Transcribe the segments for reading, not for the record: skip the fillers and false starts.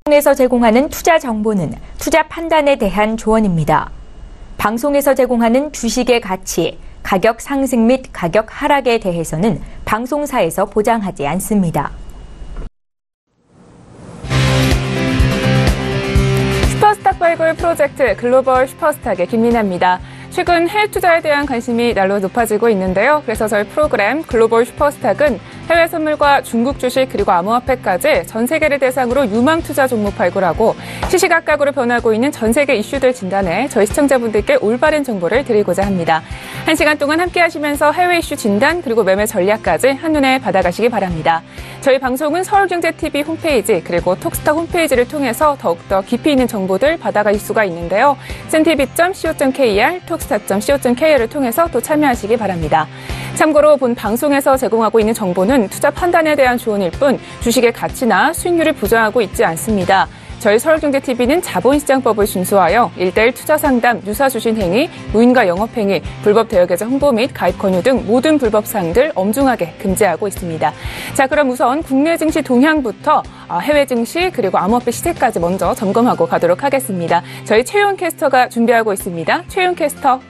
방송에서 제공하는 투자 정보는 투자 판단에 대한 조언입니다. 방송에서 제공하는 주식의 가치, 가격 상승 및 가격 하락에 대해서는 방송사에서 보장하지 않습니다. 슈퍼스탁 발굴 프로젝트 글로벌 슈퍼스탁의 김민아입니다. 최근 해외 투자에 대한 관심이 날로 높아지고 있는데요. 그래서 저희 프로그램 글로벌 슈퍼스탁은 해외 선물과 중국 주식 그리고 암호화폐까지 전 세계를 대상으로 유망 투자 종목 발굴하고 시시각각으로 변하고 있는 전 세계 이슈들 진단해 저희 시청자분들께 올바른 정보를 드리고자 합니다. 1시간 동안 함께 하시면서 해외 이슈 진단 그리고 매매 전략까지 한눈에 받아가시기 바랍니다. 저희 방송은 서울경제TV 홈페이지 그리고 톡스탁 홈페이지를 통해서 더욱더 깊이 있는 정보들 받아갈 수가 있는데요. cntv.co.kr, 톡스탁.co.kr을 통해서 또 참여하시기 바랍니다. 참고로 본 방송에서 제공하고 있는 정보는 투자 판단에 대한 조언일 뿐 주식의 가치나 수익률을 보장하고 있지 않습니다. 저희 서울경제TV는 자본시장법을 준수하여 1:1 투자 상담, 유사 주신 행위, 무인가 영업행위, 불법 대여계좌 홍보 및 가입 권유 등 모든 불법 사항들 엄중하게 금지하고 있습니다. 자, 그럼 우선 국내 증시 동향부터 해외 증시 그리고 암호화폐 시세까지 먼저 점검하고 가도록 하겠습니다. 저희 최윤 캐스터가 준비하고 있습니다. 최윤 캐스터.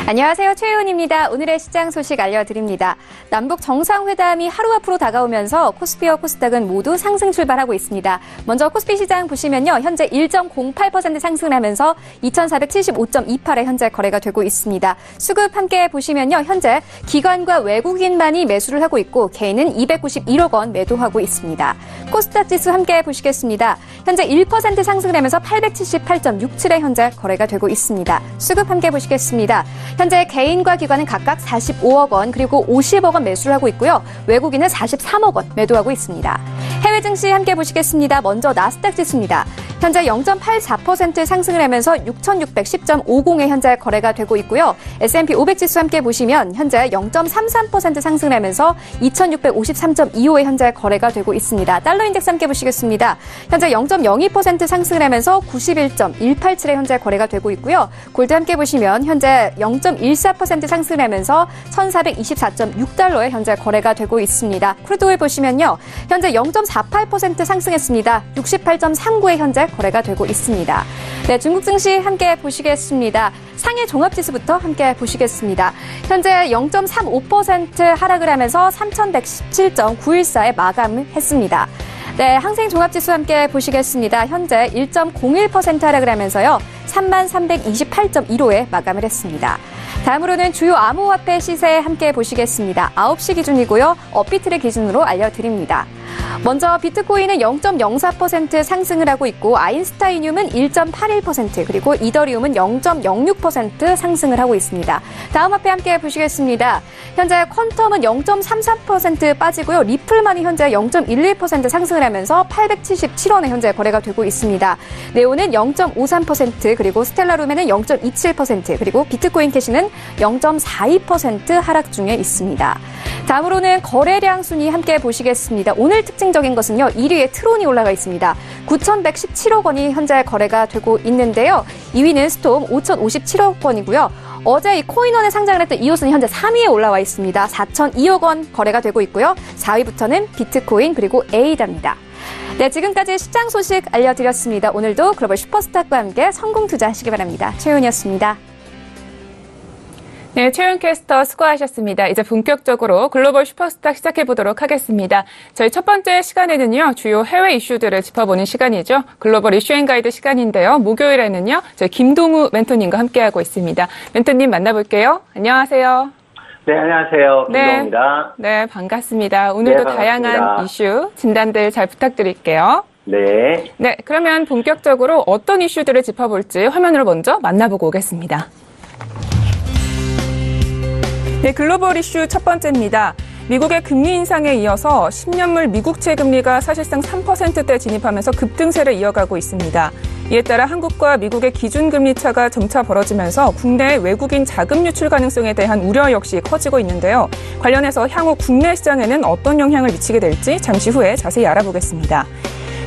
안녕하세요. 최윤입니다. 오늘의 시장 소식 알려드립니다. 남북 정상회담이 하루 앞으로 다가오면서 코스피와 코스닥은 모두 상승 출발하고 있습니다. 먼저 코스피 시장 보시면요. 현재 1.08% 상승을 하면서 2475.28에 현재 거래가 되고 있습니다. 수급 함께 보시면요. 현재 기관과 외국인만이 매수를 하고 있고 개인은 291억 원 매도하고 있습니다. 코스닥 지수 함께 보시겠습니다. 현재 1% 상승을 하면서 878.67에 현재 거래가 되고 있습니다. 수급 함께 보시겠습니다. 현재 개인과 기관은 각각 45억 원 그리고 50억 원 매수를 하고 있고요. 외국인은 43억 원 매도하고 있습니다. 해외 증시 함께 보시겠습니다. 먼저 나스닥 지수입니다. 현재 0.84% 상승을 하면서 6610.50에 현재 거래가 되고 있고요. S&P 500 지수 함께 보시면 현재 0.33% 상승을 하면서 2653.25에 현재 거래가 되고 있습니다. 달러 인덱스 함께 보시겠습니다. 현재 0.02% 상승을 하면서 91.187에 현재 거래가 되고 있고요. 골드 함께 보시면 현재 0.14% 상승을 하면서 1424.6달러에 현재 거래가 되고 있습니다. 크루드오일 보시면요. 현재 0.48% 상승했습니다. 68.39에 현재 거래가 되고 있습니다. 네, 중국 증시 함께 보시겠습니다. 상해 종합지수부터 함께 보시겠습니다. 현재 0.35% 하락을 하면서 3117.914에 마감을 했습니다. 네, 항생 종합지수 함께 보시겠습니다. 현재 1.01% 하락을 하면서요. 3328.15에 마감을 했습니다. 다음으로는 주요 암호화폐 시세 함께 보시겠습니다. 9시 기준이고요. 업비트를 기준으로 알려드립니다. 먼저 비트코인은 0.04% 상승을 하고 있고 아인스타이늄은 1.81% 그리고 이더리움은 0.06% 상승을 하고 있습니다. 다음 화폐 함께 보시겠습니다. 현재 퀀텀은 0.33% 빠지고요. 리플만이 현재 0.11% 상승을 하면서 877원에 현재 거래가 되고 있습니다. 네오는 0.53% 그리고 스텔라룸에는 0.27% 그리고 비트코인 캐시는 0.42% 하락 중에 있습니다. 다음으로는 거래량 순위 함께 보시겠습니다. 오늘 특징적인 것은요. 1위에 트론이 올라가 있습니다. 9,117억 원이 현재 거래가 되고 있는데요. 2위는 스톰 5,057억 원이고요. 어제 이 코인원에 상장을 했던 이오스는 현재 3위에 올라와 있습니다. 4,002억 원 거래가 되고 있고요. 4위부터는 비트코인 그리고 에이다입니다. 네, 지금까지 시장 소식 알려드렸습니다. 오늘도 글로벌 슈퍼스탁과 함께 성공 투자하시기 바랍니다. 최윤이었습니다. 네, 최윤 캐스터 수고하셨습니다. 이제 본격적으로 글로벌 슈퍼스탁 시작해보도록 하겠습니다. 저희 첫 번째 시간에는요, 주요 해외 이슈들을 짚어보는 시간이죠. 글로벌 이슈앤가이드 시간인데요. 목요일에는요, 저희 김동우 멘토님과 함께하고 있습니다. 멘토님 만나볼게요. 안녕하세요. 네, 안녕하세요. 김동우입니다. 네, 반갑습니다. 오늘도 네, 다양한 이슈, 진단들 잘 부탁드릴게요. 네. 네, 그러면 본격적으로 어떤 이슈들을 짚어볼지 화면으로 먼저 만나보고 오겠습니다. 네, 글로벌 이슈 첫 번째입니다. 미국의 금리 인상에 이어서 10년물 미국채 금리가 사실상 3%대 진입하면서 급등세를 이어가고 있습니다. 이에 따라 한국과 미국의 기준금리 차가 점차 벌어지면서 국내 외국인 자금 유출 가능성에 대한 우려 역시 커지고 있는데요. 관련해서 향후 국내 시장에는 어떤 영향을 미치게 될지 잠시 후에 자세히 알아보겠습니다.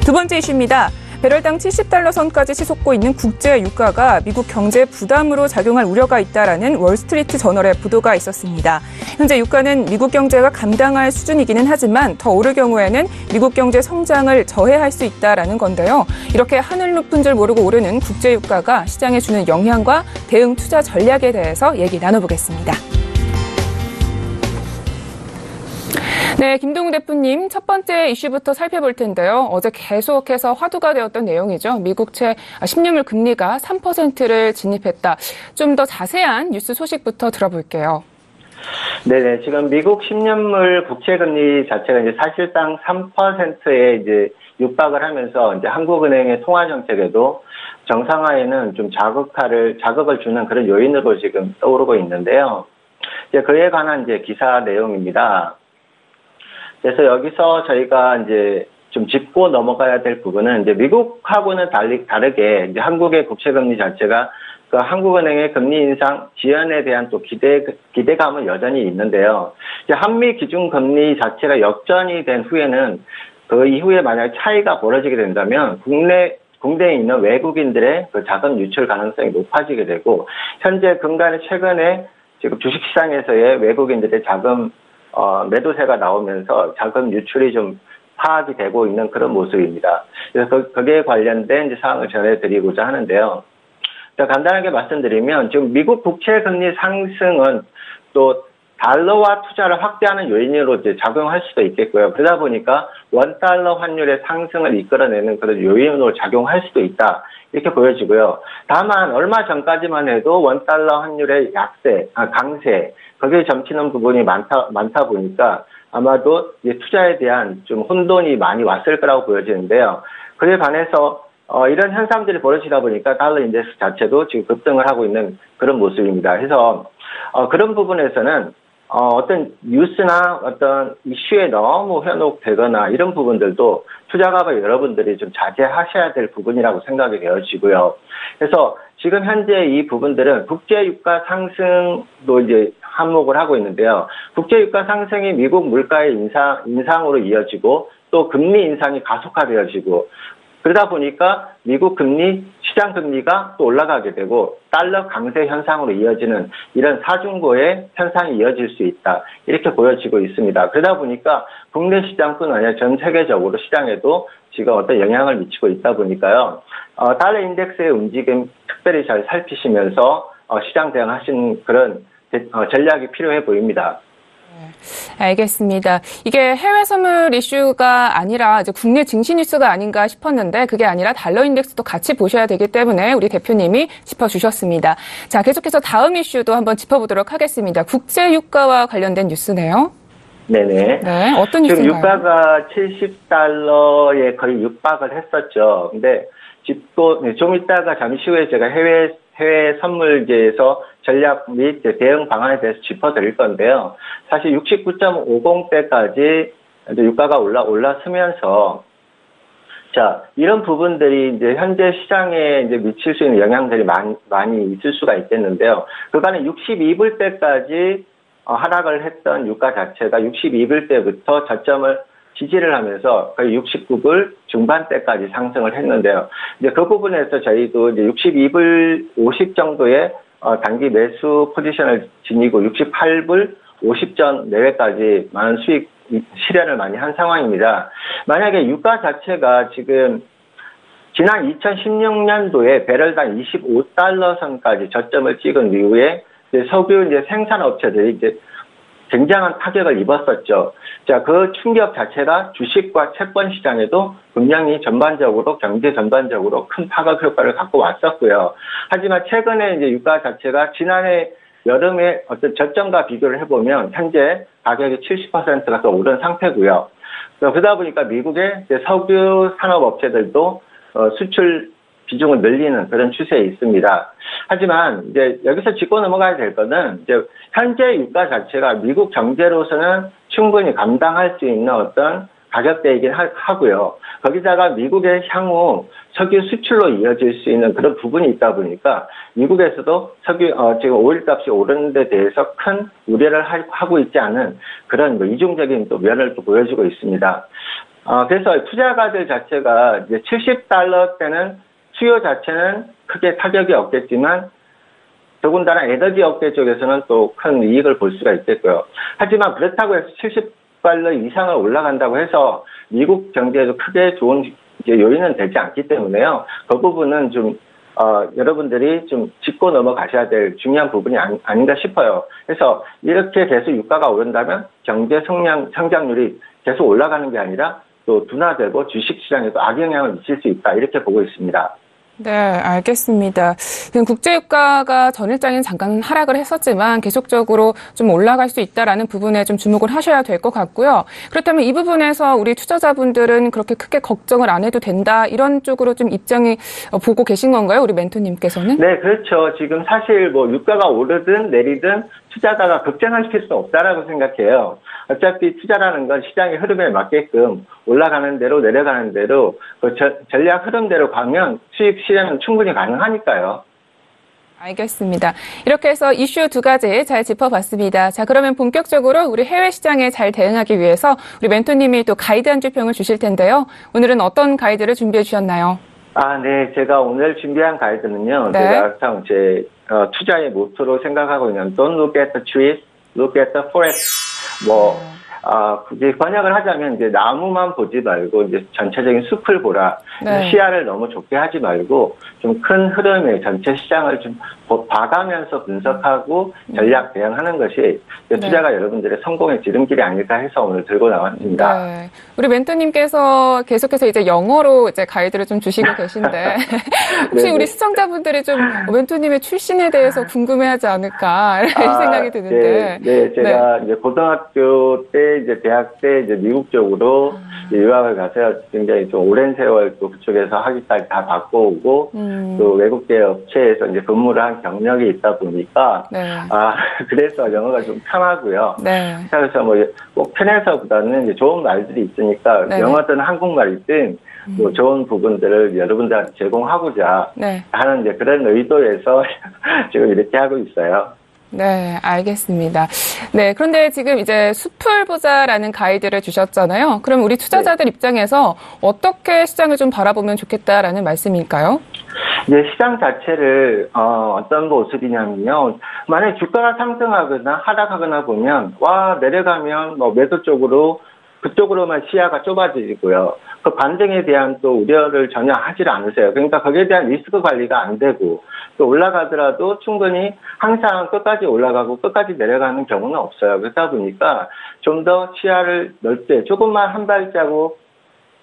두 번째 이슈입니다. 배럴당 70달러 선까지 치솟고 있는 국제 유가가 미국 경제 부담으로 작용할 우려가 있다라는 월스트리트 저널의 보도가 있었습니다. 현재 유가는 미국 경제가 감당할 수준이기는 하지만 더 오를 경우에는 미국 경제 성장을 저해할 수 있다라는 건데요. 이렇게 하늘 높은 줄 모르고 오르는 국제 유가가 시장에 주는 영향과 대응 투자 전략에 대해서 얘기 나눠보겠습니다. 네, 김동우 대표님, 첫 번째 이슈부터 살펴볼 텐데요. 어제 계속해서 화두가 되었던 내용이죠. 미국채 10년물 금리가 3%를 진입했다. 좀 더 자세한 뉴스 소식부터 들어볼게요. 네네, 지금 미국 10년물 국채금리 자체가 이제 사실상 3%에 이제 육박을 하면서 이제 한국은행의 통화 정책에도 정상화에는 좀 자극을 주는 그런 요인으로 지금 떠오르고 있는데요. 이제 그에 관한 이제 기사 내용입니다. 그래서 여기서 저희가 이제 좀 짚고 넘어가야 될 부분은 이제 미국하고는 다르게 이제 한국의 국채금리 자체가 그 한국은행의 금리 인상 지연에 대한 또 기대감은 여전히 있는데요. 이제 한미 기준 금리 자체가 역전이 된 후에는 그 이후에 만약 차이가 벌어지게 된다면 국내에 있는 외국인들의 그 자금 유출 가능성이 높아지게 되고 현재 최근에 지금 주식시장에서의 외국인들의 자금 매도세가 나오면서 자금 유출이 좀 파악이 되고 있는 그런 모습입니다. 그래서 거기에 관련된 이제 사항을 전해드리고자 하는데요. 간단하게 말씀드리면 지금 미국 국채 금리 상승은 또 달러화 투자를 확대하는 요인으로 이제 작용할 수도 있겠고요. 그러다 보니까 원달러 환율의 상승을 이끌어내는 그런 요인으로 작용할 수도 있다. 이렇게 보여지고요. 다만 얼마 전까지만 해도 원달러 환율의 강세, 거기에 점치는 부분이 많다 보니까 아마도 이제 투자에 대한 좀 혼돈이 많이 왔을 거라고 보여지는데요. 그에 반해서 이런 현상들이 벌어지다 보니까 달러 인덱스 자체도 지금 급등을 하고 있는 그런 모습입니다. 그래서 그런 부분에서는 어떤 뉴스나 어떤 이슈에 너무 현혹되거나 이런 부분들도 투자가가 여러분들이 좀 자제하셔야 될 부분이라고 생각이 되어지고요. 그래서 지금 현재 이 부분들은 국제유가 상승도 이제 한몫을 하고 있는데요. 국제유가 상승이 미국 물가의 인상으로 이어지고 또 금리 인상이 가속화되어지고 그러다 보니까 미국 시장 금리가 또 올라가게 되고 달러 강세 현상으로 이어지는 이런 사중고의 현상이 이어질 수 있다. 이렇게 보여지고 있습니다. 그러다 보니까 국내 시장뿐 아니라 전 세계적으로 시장에도 지금 어떤 영향을 미치고 있다 보니까요. 달러 인덱스의 움직임 특별히 잘 살피시면서 시장 대응하신 그런 전략이 필요해 보입니다. 알겠습니다. 이게 해외 선물 이슈가 아니라 이제 국내 증시 뉴스가 아닌가 싶었는데 그게 아니라 달러 인덱스도 같이 보셔야 되기 때문에 우리 대표님이 짚어주셨습니다. 자, 계속해서 다음 이슈도 한번 짚어보도록 하겠습니다. 국제 유가와 관련된 뉴스네요. 네네. 네, 어떤 뉴스인가요? 지금 유가가 70달러에 거의 육박을 했었죠. 근데 좀 이따가 잠시 후에 제가 해외 선물제에서 전략 및 대응 방안에 대해서 짚어드릴 건데요. 사실 69.50대까지 유가가 올랐으면서 자, 이런 부분들이 이제 현재 시장에 이제 미칠 수 있는 영향들이 많이 있을 수가 있겠는데요. 그간에 62불대까지 하락을 했던 유가 자체가 62불대부터 저점을 지지를 하면서 거의 69불 중반대까지 상승을 했는데요. 이제 그 부분에서 저희도 이제 62불 50 정도의 단기 매수 포지션을 지니고 68불 50전 내외까지 많은 수익 실현을 많이 한 상황입니다. 만약에 유가 자체가 지금 지난 2016년도에 배럴당 25달러 선까지 저점을 찍은 이후에 석유 생산업체들이 이제 굉장한 타격을 입었었죠. 자, 그 충격 자체가 주식과 채권 시장에도 분명히 경제 전반적으로 큰 파급 효과를 갖고 왔었고요. 하지만 최근에 이제 유가 자체가 지난해 여름에 어떤 저점과 비교를 해보면 현재 가격이 70%가 더 오른 상태고요. 그러다 보니까 미국의 석유 산업 업체들도 수출 비중을 늘리는 그런 추세에 있습니다. 하지만 이제 여기서 짚고 넘어가야 될 거는 이제 현재 유가 자체가 미국 경제로서는 충분히 감당할 수 있는 어떤 가격대이긴 하고요. 거기다가 미국의 향후 석유 수출로 이어질 수 있는 그런 부분이 있다 보니까 미국에서도 지금 오일값이 오르는 데 대해서 큰 우려를 하고 있지 않은 그런 이중적인 또 면을 또 보여주고 있습니다. 그래서 투자가들 자체가 이제 $70대는 수요 자체는 크게 타격이 없겠지만 더군다나 에너지 업계 쪽에서는 또 큰 이익을 볼 수가 있겠고요. 하지만 그렇다고 해서 $70 이상을 올라간다고 해서 미국 경제에도 크게 좋은 이제 요인은 되지 않기 때문에요. 그 부분은 좀 여러분들이 좀 짚고 넘어가셔야 될 중요한 부분이 아닌가 싶어요. 그래서 이렇게 계속 유가가 오른다면 경제 성장률이 계속 올라가는 게 아니라 또 둔화되고 주식시장에도 악영향을 미칠 수 있다. 이렇게 보고 있습니다. 네, 알겠습니다. 국제유가가 전일장에는 잠깐 하락을 했었지만 계속적으로 좀 올라갈 수 있다라는 부분에 좀 주목을 하셔야 될 것 같고요. 그렇다면 이 부분에서 우리 투자자분들은 그렇게 크게 걱정을 안 해도 된다 이런 쪽으로 좀 입장이 보고 계신 건가요? 우리 멘토님께서는? 네, 그렇죠. 지금 사실 뭐 유가가 오르든 내리든 투자자가 급장시킬 수는 없다라고 생각해요. 어차피 투자라는 건 시장의 흐름에 맞게끔 올라가는 대로 내려가는 대로 그 전략 흐름대로 가면 수익 실현은 충분히 가능하니까요. 알겠습니다. 이렇게 해서 이슈 두 가지 잘 짚어봤습니다. 자, 그러면 본격적으로 우리 해외 시장에 잘 대응하기 위해서 우리 멘토님이 또 가이드 한 줄 평을 주실 텐데요. 오늘은 어떤 가이드를 준비해 주셨나요? 네. 제가 오늘 준비한 가이드는요. 네. 제가 항상 제 투자의 모토로 생각하고 있는 Don't look at the trees, look at the forest. 이제 번역을 하자면 이제 나무만 보지 말고 이제 전체적인 숲을 보라. 네. 시야를 너무 좁게 하지 말고 좀 큰 흐름의 전체 시장을 좀 봐가면서 분석하고 전략 대응하는 것이 투자가 여러분들의 성공의 지름길이 아닐까 해서 오늘 들고 나왔습니다. 네. 우리 멘토님께서 계속해서 이제 영어로 이제 가이드를 좀 주시고 계신데 혹시 우리 시청자분들이 좀 멘토님의 출신에 대해서 궁금해하지 않을까 이런 생각이 드는데. 네, 제가 이제 고등학교 때 이제 대학 때 이제 미국 쪽으로 유학을 가서 굉장히 좀 오랜 세월 또 그쪽에서 학위까지 다 받고 오고 또 외국계 업체에서 이제 근무를 한 경력이 있다 보니까 그래서 영어가 좀 편하고요. 네. 그래서 뭐 꼭 편해서보다는 이제 좋은 말들이 있으니까 영어든 한국말이든 뭐 좋은 부분들을 여러분들한테 제공하고자 하는 이제 그런 의도에서 지금 이렇게 하고 있어요. 네, 알겠습니다. 네, 그런데 지금 이제 숲을 보자라는 가이드를 주셨잖아요. 그럼 우리 투자자들 입장에서 어떻게 시장을 좀 바라보면 좋겠다라는 말씀일까요? 네, 시장 자체를 어떤 모습이냐면요. 만약에 주가가 상승하거나 하락하거나 보면 내려가면 뭐 매도 쪽으로 그쪽으로만 시야가 좁아지고요. 그 반등에 대한 또 우려를 전혀 하질 않으세요. 그러니까 거기에 대한 리스크 관리가 안 되고 또 올라가더라도 충분히 항상 끝까지 올라가고 끝까지 내려가는 경우는 없어요. 그러다 보니까 좀 더 시야를 넓게 조금만 한 발자국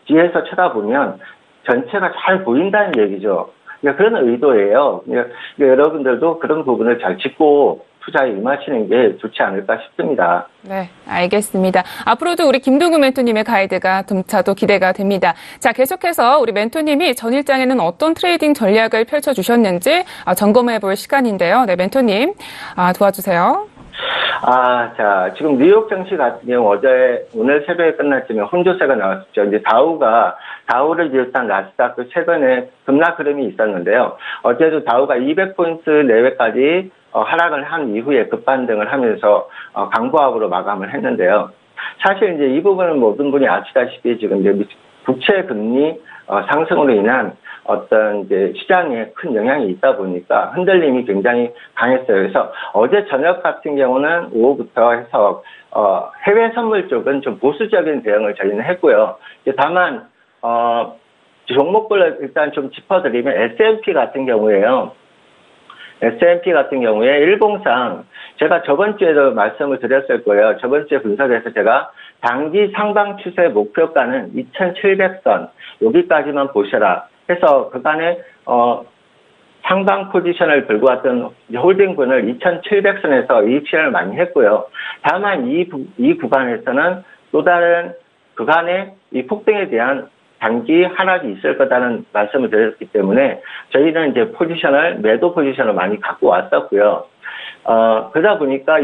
뒤에서 쳐다보면 전체가 잘 보인다는 얘기죠. 그러니까 그런 의도예요. 그러니까 여러분들도 그런 부분을 잘 짚고 투자에 임하시는 게 좋지 않을까 싶습니다. 네, 알겠습니다. 앞으로도 우리 김동구 멘토님의 가이드가 점차도 기대가 됩니다. 자, 계속해서 우리 멘토님이 전일장에는 어떤 트레이딩 전략을 펼쳐주셨는지 점검해 볼 시간인데요. 네, 멘토님 도와주세요. 자, 지금 뉴욕 증시 같은 경우 오늘 새벽에 끝났지만 혼조세가 나왔었죠. 이제 다우를 비롯한 나스닥도 최근에 급락 흐름이 있었는데요. 어제도 다우가 200포인트 내외까지 하락을 한 이후에 급반등을 하면서 강보합으로 마감을 했는데요. 사실 이제 이 부분은 모든 분이 아시다시피 지금 이제 국채 금리 상승으로 인한 어떤 이제 시장에 큰 영향이 있다 보니까 흔들림이 굉장히 강했어요. 그래서 어제 저녁 같은 경우는 오후부터 해서 해외 선물 쪽은 좀 보수적인 대응을 저희는 했고요. 다만 종목별로 일단 좀 짚어드리면 S&P 같은 경우에요. S&P 같은 경우에 일봉상 제가 저번 주에도 말씀을 드렸을 거예요. 저번 주에 분석에서 제가 단기 상방 추세 목표가는 2,700선 여기까지만 보셔라 해서 그간에 상방 포지션을 들고 왔던 홀딩분을 2,700선에서 이익 실현을 많이 했고요. 다만 이 구간에서는 또 다른 그간의 이 폭등에 대한 단기 하락이 있을 거다는 말씀을 드렸기 때문에 저희는 이제 매도 포지션을 많이 갖고 왔었고요. 그러다 보니까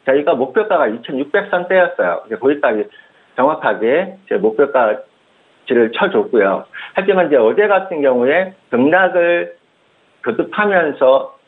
저희가 목표가가 2,600선대였어요. 거기까지 정확하게 제 목표가치를 쳐줬고요. 하지만 이제 어제 같은 경우에 등락을 거듭하면서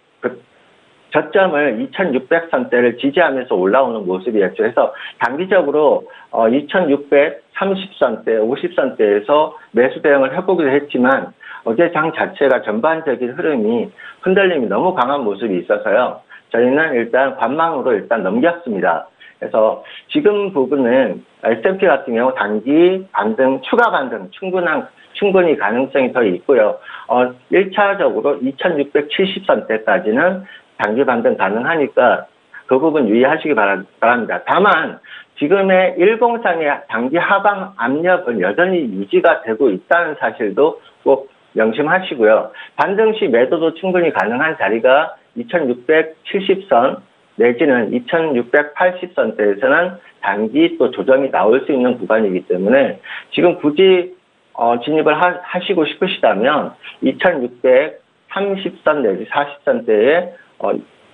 저점을 2600선대를 지지하면서 올라오는 모습이었죠. 그래서 단기적으로 2630선대, 50선대에서 매수 대응을 해보기도 했지만 어제 장 자체가 전반적인 흐름이 흔들림이 너무 강한 모습이 있어서요. 저희는 일단 관망으로 일단 넘겼습니다. 그래서 지금 부분은 S&P 같은 경우 단기 반등, 추가 반등 충분히 가능성이 더 있고요. 1차적으로 2670선대까지는 단기 반등 가능하니까 그 부분 유의하시기 바랍니다. 다만 지금의 일봉상의 단기 하방 압력은 여전히 유지가 되고 있다는 사실도 꼭 명심하시고요. 반등 시 매도도 충분히 가능한 자리가 2670선 내지는 2680선대에서는 단기 또 조정이 나올 수 있는 구간이기 때문에 지금 굳이 진입을 하시고 싶으시다면 2630선 내지 40선대에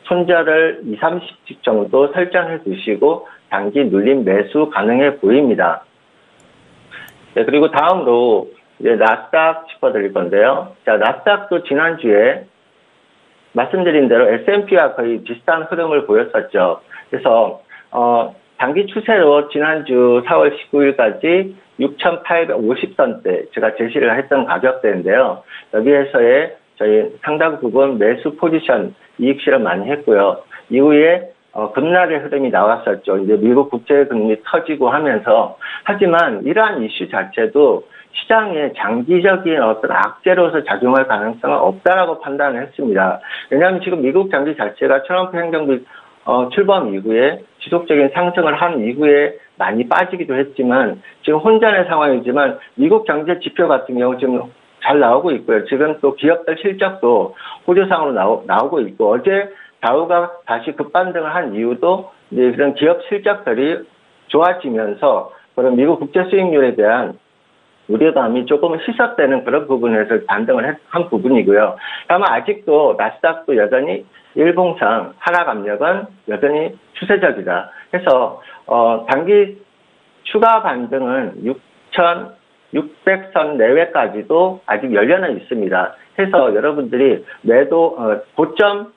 손절을 20, 30씩 정도 설정해 두시고 단기 눌림 매수 가능해 보입니다. 네, 그리고 다음으로 이제 나스닥 짚어드릴 건데요. 자, 나스닥도 지난주에 말씀드린 대로 S&P와 거의 비슷한 흐름을 보였었죠. 그래서 단기 추세로 지난주 4월 19일까지 6,850선대 제가 제시를 했던 가격대인데요. 여기에서의 저희 상당 부분 매수 포지션 이익 실현 많이 했고요. 이후에 급락의 흐름이 나왔었죠. 이제 미국 국제금리 터지고 하면서. 하지만 이러한 이슈 자체도 시장에 장기적인 어떤 악재로서 작용할 가능성은 없다라고 판단을 했습니다. 왜냐하면 지금 미국 장기 자체가 트럼프 행정부 출범 이후에 지속적인 상승을 한 이후에 많이 빠지기도 했지만 지금 혼전의 상황이지만 미국 경제 지표 같은 경우 지금 잘 나오고 있고요. 지금 또 기업들 실적도 호조상으로 나오고 있고 어제 다우가 다시 급반등을 한 이유도 이제 그런 기업 실적들이 좋아지면서 그런 미국 국제 수익률에 대한 우려감이 조금 희석되는 그런 부분에서 반등을 한 부분이고요. 다만 아직도 나스닥도 여전히 일봉상 하락 압력은 여전히 추세적이다. 그래서 단기 추가 반등은 6,600선 내외까지도 아직 열려는 있습니다. 해서 여러분들이 매도 고점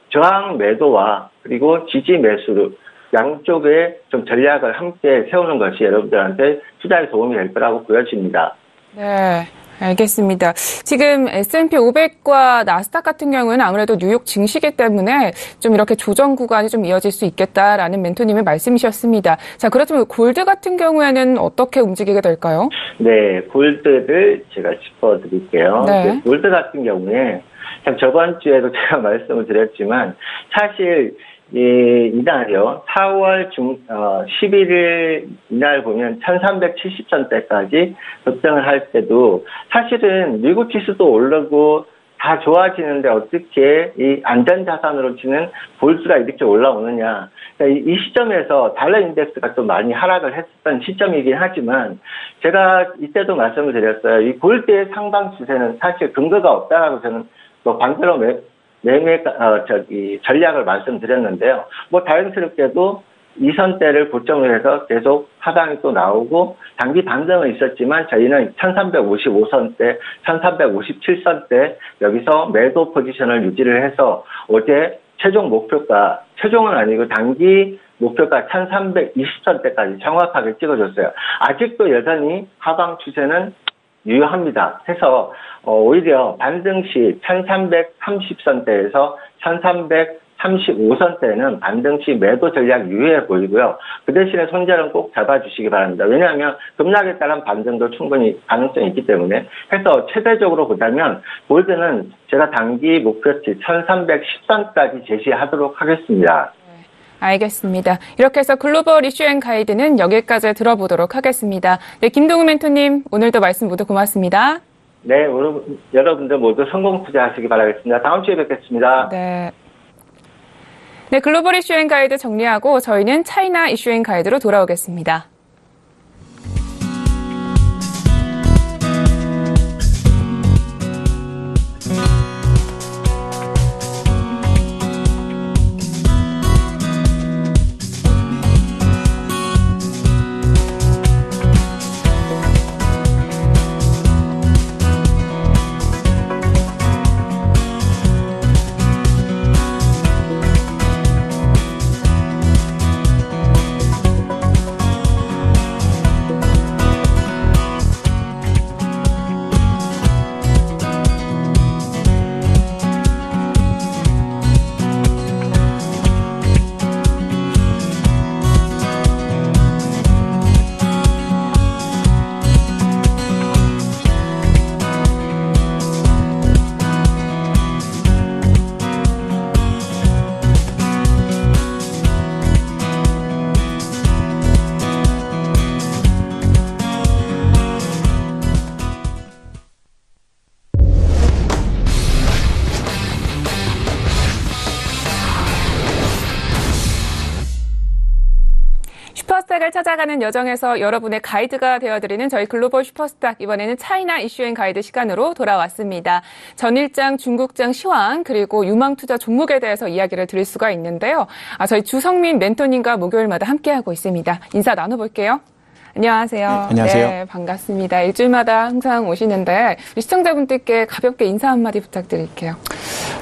저항 매도와 그리고 지지 매수로 양쪽에 좀 전략을 함께 세우는 것이 여러분들한테 투자에 도움이 될 거라고 보여집니다. 네, 알겠습니다. 지금 S&P 500과 나스닥 같은 경우는 아무래도 뉴욕 증시기 때문에 좀 이렇게 조정 구간이 좀 이어질 수 있겠다라는 멘토님의 말씀이셨습니다. 자, 그렇다면 골드 같은 경우에는 어떻게 움직이게 될까요? 네, 골드를 제가 짚어드릴게요. 네. 골드 같은 경우에 참 저번 주에도 제가 말씀을 드렸지만 사실 이날이요. 4월 11일 이날 보면 1370선대까지 급등을 할 때도 사실은 미국 지수도 오르고 다 좋아지는데 어떻게 이 안전자산으로 치는 골드가 이렇게 올라오느냐. 그러니까 이 시점에서 달러 인덱스가 좀 많이 하락을 했었던 시점이긴 하지만 제가 이때도 말씀을 드렸어요. 이 골드의 상방 추세는 사실 근거가 없다라고 저는 또 반대로 매매 전략을 말씀드렸는데요. 뭐 다행스럽게도 2선대를 고점으로 해서 계속 하방이 또 나오고 단기 반등은 있었지만 저희는 1355선대, 1357선대 여기서 매도 포지션을 유지를 해서 어제 최종 목표가 최종은 아니고 단기 목표가 1320선대까지 정확하게 찍어줬어요. 아직도 여전히 하방 추세는 유효합니다. 해서 오히려 반등 시 1330선대에서 1335선대는 반등 시 매도 전략 유효해 보이고요. 그 대신에 손절은 꼭 잡아주시기 바랍니다. 왜냐하면 급락에 따른 반등도 충분히 가능성이 있기 때문에 해서 최대적으로 보자면 골드는 제가 단기 목표치 1310선까지 제시하도록 하겠습니다. 알겠습니다. 이렇게 해서 글로벌 이슈 앤 가이드는 여기까지 들어보도록 하겠습니다. 네, 김동우 멘토님 오늘도 말씀 모두 고맙습니다. 네, 여러분들 모두 성공 투자하시기 바라겠습니다. 다음 주에 뵙겠습니다. 네. 네, 글로벌 이슈 앤 가이드 정리하고 저희는 차이나 이슈 앤 가이드로 돌아오겠습니다. 찾아가는 여정에서 여러분의 가이드가 되어드리는 저희 글로벌 슈퍼스탁, 이번에는 차이나 이슈앤 가이드 시간으로 돌아왔습니다. 전일장, 중국장 시황, 그리고 유망투자 종목에 대해서 이야기를 드릴 수가 있는데요. 저희 주성민 멘토님과 목요일마다 함께하고 있습니다. 인사 나눠볼게요. 안녕하세요. 안녕하세요. 네, 반갑습니다. 일주일마다 항상 오시는데 우리 시청자분들께 가볍게 인사 한마디 부탁드릴게요.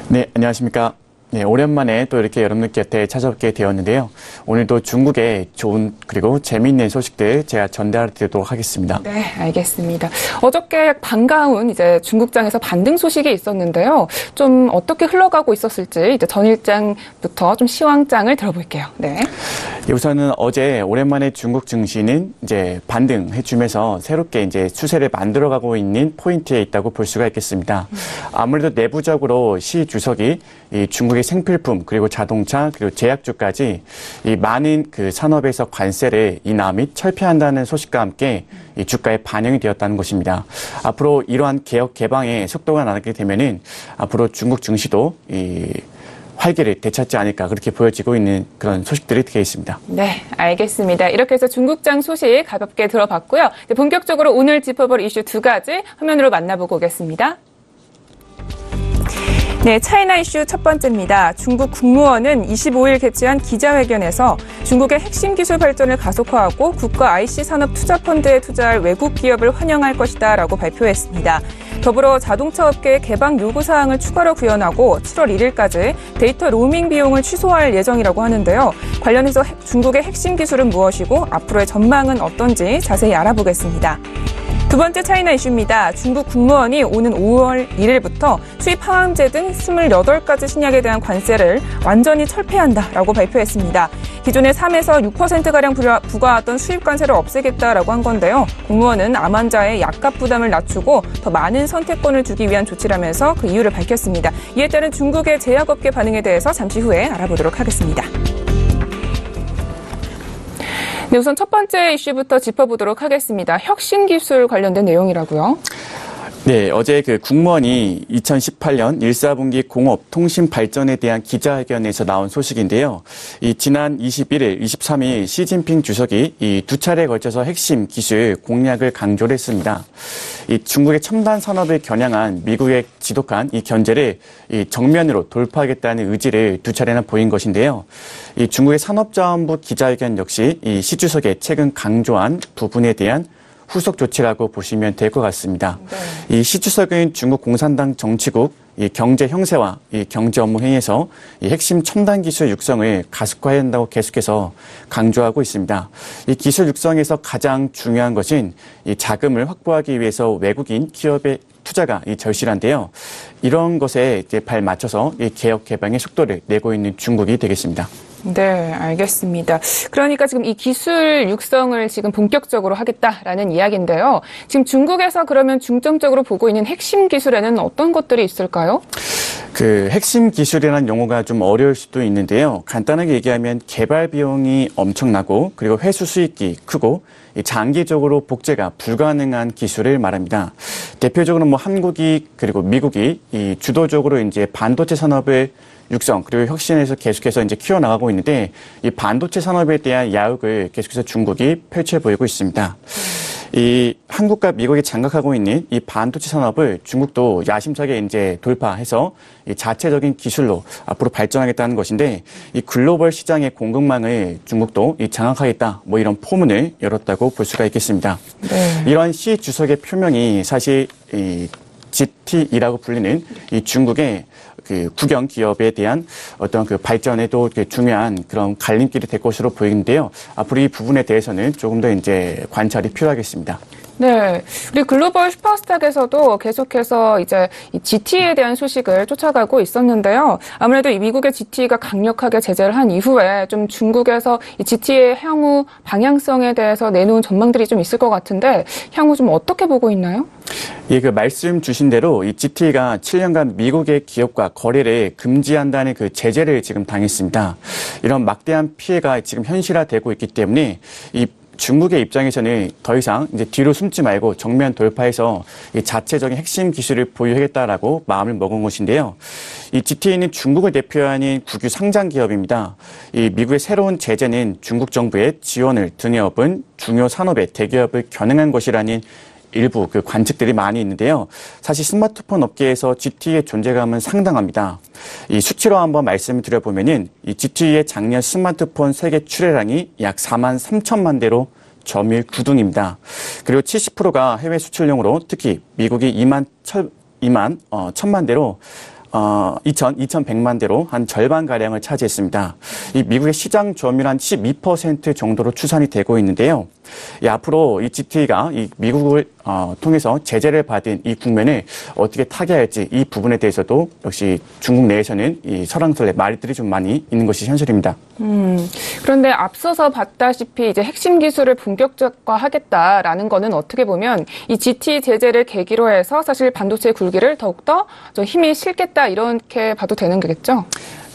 네, 안녕하십니까. 네, 오랜만에 또 이렇게 여러분들 곁에 찾아뵙게 되었는데요. 오늘도 중국의 좋은 그리고 재미있는 소식들 제가 전달드리도록 하겠습니다. 네, 알겠습니다. 어저께 반가운 이제 중국장에서 반등 소식이 있었는데요. 좀 어떻게 흘러가고 있었을지 이제 전일장부터 좀 시황장을 들어볼게요. 네. 우선은 어제 오랜만에 중국 증시는 이제 반등해주면서 새롭게 이제 추세를 만들어가고 있는 포인트에 있다고 볼 수가 있겠습니다. 아무래도 내부적으로 시 주석이 이 중국의 생필품 그리고 자동차 그리고 제약주까지 이 많은 그 산업에서 관세를 인하 및 철폐한다는 소식과 함께 이 주가에 반영이 되었다는 것입니다. 앞으로 이러한 개혁 개방의 속도가 나게 되면은 앞으로 중국 증시도 이 활기를 되찾지 않을까 그렇게 보여지고 있는 그런 소식들이 되어 있습니다. 네, 알겠습니다. 이렇게 해서 중국장 소식 가볍게 들어봤고요. 이제 본격적으로 오늘 짚어볼 이슈 두 가지 화면으로 만나보고 오겠습니다. 네, 차이나 이슈 첫 번째입니다. 중국 국무원은 25일 개최한 기자회견에서 중국의 핵심 기술 발전을 가속화하고 국가 IC 산업 투자펀드에 투자할 외국 기업을 환영할 것이다라고 발표했습니다. 더불어 자동차 업계의 개방 요구 사항을 추가로 구현하고 7월 1일까지 데이터 로밍 비용을 취소할 예정이라고 하는데요. 관련해서 중국의 핵심 기술은 무엇이고 앞으로의 전망은 어떤지 자세히 알아보겠습니다. 두 번째 차이나 이슈입니다. 중국 국무원이 오는 5월 1일부터 수입 항암제 등 28가지 신약에 대한 관세를 완전히 철폐한다라고 발표했습니다. 기존에 3에서 6%가량 부과하던 수입 관세를 없애겠다라고 한 건데요. 국무원은 암 환자의 약값 부담을 낮추고 더 많은 선택권을 주기 위한 조치라면서 그 이유를 밝혔습니다. 이에 따른 중국의 제약업계 반응에 대해서 잠시 후에 알아보도록 하겠습니다. 네, 우선 첫 번째 이슈부터 짚어보도록 하겠습니다. 혁신기술 관련된 내용이라고요? 네, 어제 그 국무원이 2018년 1사분기 공업 통신 발전에 대한 기자회견에서 나온 소식인데요. 이 지난 21일, 23일 시진핑 주석이 이 두 차례에 걸쳐서 핵심 기술 공약을 강조를 했습니다. 이 중국의 첨단 산업을 겨냥한 미국의 지독한 이 견제를 이 정면으로 돌파하겠다는 의지를 두 차례나 보인 것인데요. 이 중국의 산업자원부 기자회견 역시 이 시 주석의 최근 강조한 부분에 대한 후속 조치라고 보시면 될 것 같습니다. 네. 이 시 주석은 중국 공산당 정치국 이 경제 형세와 이 경제 업무 회의에서 이 핵심 첨단 기술 육성을 가속화해야 한다고 계속해서 강조하고 있습니다. 이 기술 육성에서 가장 중요한 것은 이 자금을 확보하기 위해서 외국인 기업의 투자가 이 절실한데요. 이런 것에 이제 발 맞춰서 이 개혁 개방의 속도를 내고 있는 중국이 되겠습니다. 네, 알겠습니다. 그러니까 지금 이 기술 육성을 지금 본격적으로 하겠다라는 이야기인데요. 지금 중국에서 그러면 중점적으로 보고 있는 핵심 기술에는 어떤 것들이 있을까요? 그 핵심 기술이라는 용어가 좀 어려울 수도 있는데요. 간단하게 얘기하면 개발 비용이 엄청나고 그리고 회수 수익이 크고 장기적으로 복제가 불가능한 기술을 말합니다. 대표적으로 뭐 한국이 그리고 미국이 이 주도적으로 이제 반도체 산업을 육성 그리고 혁신에서 계속해서 이제 키워나가고 있는데 이 반도체 산업에 대한 야욕을 계속해서 중국이 펼쳐 보이고 있습니다. 이 한국과 미국이 장악하고 있는 이 반도체 산업을 중국도 야심차게 이제 돌파해서 이 자체적인 기술로 앞으로 발전하겠다는 것인데 이 글로벌 시장의 공급망을 중국도 이 장악하겠다 뭐 이런 포문을 열었다고 볼 수가 있겠습니다. 네. 이런 시 주석의 표명이 사실 이 GT이라고 불리는 이 중국의 그 국영 기업에 대한 어떤 그 발전에도 중요한 그런 갈림길이 될 것으로 보이는데요. 앞으로 이 부분에 대해서는 조금 더 이제 관찰이 필요하겠습니다. 네, 우리 글로벌 슈퍼스탁에서도 계속해서 이제 이 GT에 대한 소식을 쫓아가고 있었는데요. 아무래도 이 미국의 GT가 강력하게 제재를 한 이후에 좀 중국에서 이 GT의 향후 방향성에 대해서 내놓은 전망들이 좀 있을 것 같은데 향후 좀 어떻게 보고 있나요? 예, 그 말씀 주신 대로 이 GT가 7년간 미국의 기업과 거래를 금지한다는 그 제재를 지금 당했습니다. 이런 막대한 피해가 지금 현실화되고 있기 때문에 이 중국의 입장에서는 더 이상 이제 뒤로 숨지 말고 정면 돌파해서 이 자체적인 핵심 기술을 보유하겠다라고 마음을 먹은 것인데요. 이 GTA는 중국을 대표하는 국유 상장 기업입니다. 이 미국의 새로운 제재는 중국 정부의 지원을 등에 업은 중요 산업의 대기업을 겨냥한 것이라는 일부 그 관측들이 많이 있는데요. 사실 스마트폰 업계에서 GT의 존재감은 상당합니다. 이 수치로 한번 말씀을 드려보면은 이 GT의 작년 스마트폰 세계 출하량이 약 4만 3천만 대로 점유율 9등입니다. 그리고 70%가 해외 수출용으로 특히 미국이 2만 1천만 대로 2,100만 대로 한 절반가량을 차지했습니다. 이 미국의 시장 점유율 한 12% 정도로 추산이 되고 있는데요. 앞으로 이 GTA가 이 미국을 통해서 제재를 받은 이 국면을 어떻게 타개할지 이 부분에 대해서도 역시 중국 내에서는 이 설왕설래 말들이 좀 많이 있는 것이 현실입니다. 그런데 앞서서 봤다시피 이제 핵심 기술을 본격적화하겠다라는 거는 어떻게 보면 이 GT 제재를 계기로 해서 사실 반도체 굴기를 더욱더 좀 힘이 실겠다 이렇게 봐도 되는 거겠죠?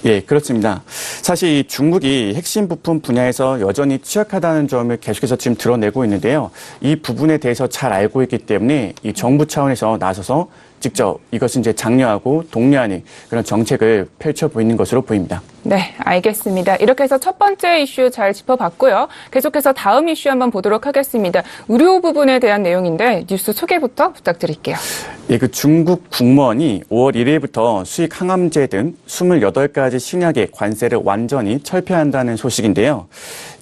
예, 그렇습니다. 사실 이 중국이 핵심 부품 분야에서 여전히 취약하다는 점을 계속해서 지금 드러내고 있는데요. 이 부분에 대해서 잘 알고 있기 때문에 이 정부 차원에서 나서서 직접 이것은 이제 장려하고 독려하는 그런 정책을 펼쳐 보이는 것으로 보입니다. 네, 알겠습니다. 이렇게 해서 첫 번째 이슈 잘 짚어봤고요. 계속해서 다음 이슈 한번 보도록 하겠습니다. 의료 부분에 대한 내용인데 뉴스 소개부터 부탁드릴게요. 예, 그 중국 국무원이 5월 1일부터 수익 항암제 등 28가지 신약의 관세를 완전히 철폐한다는 소식인데요.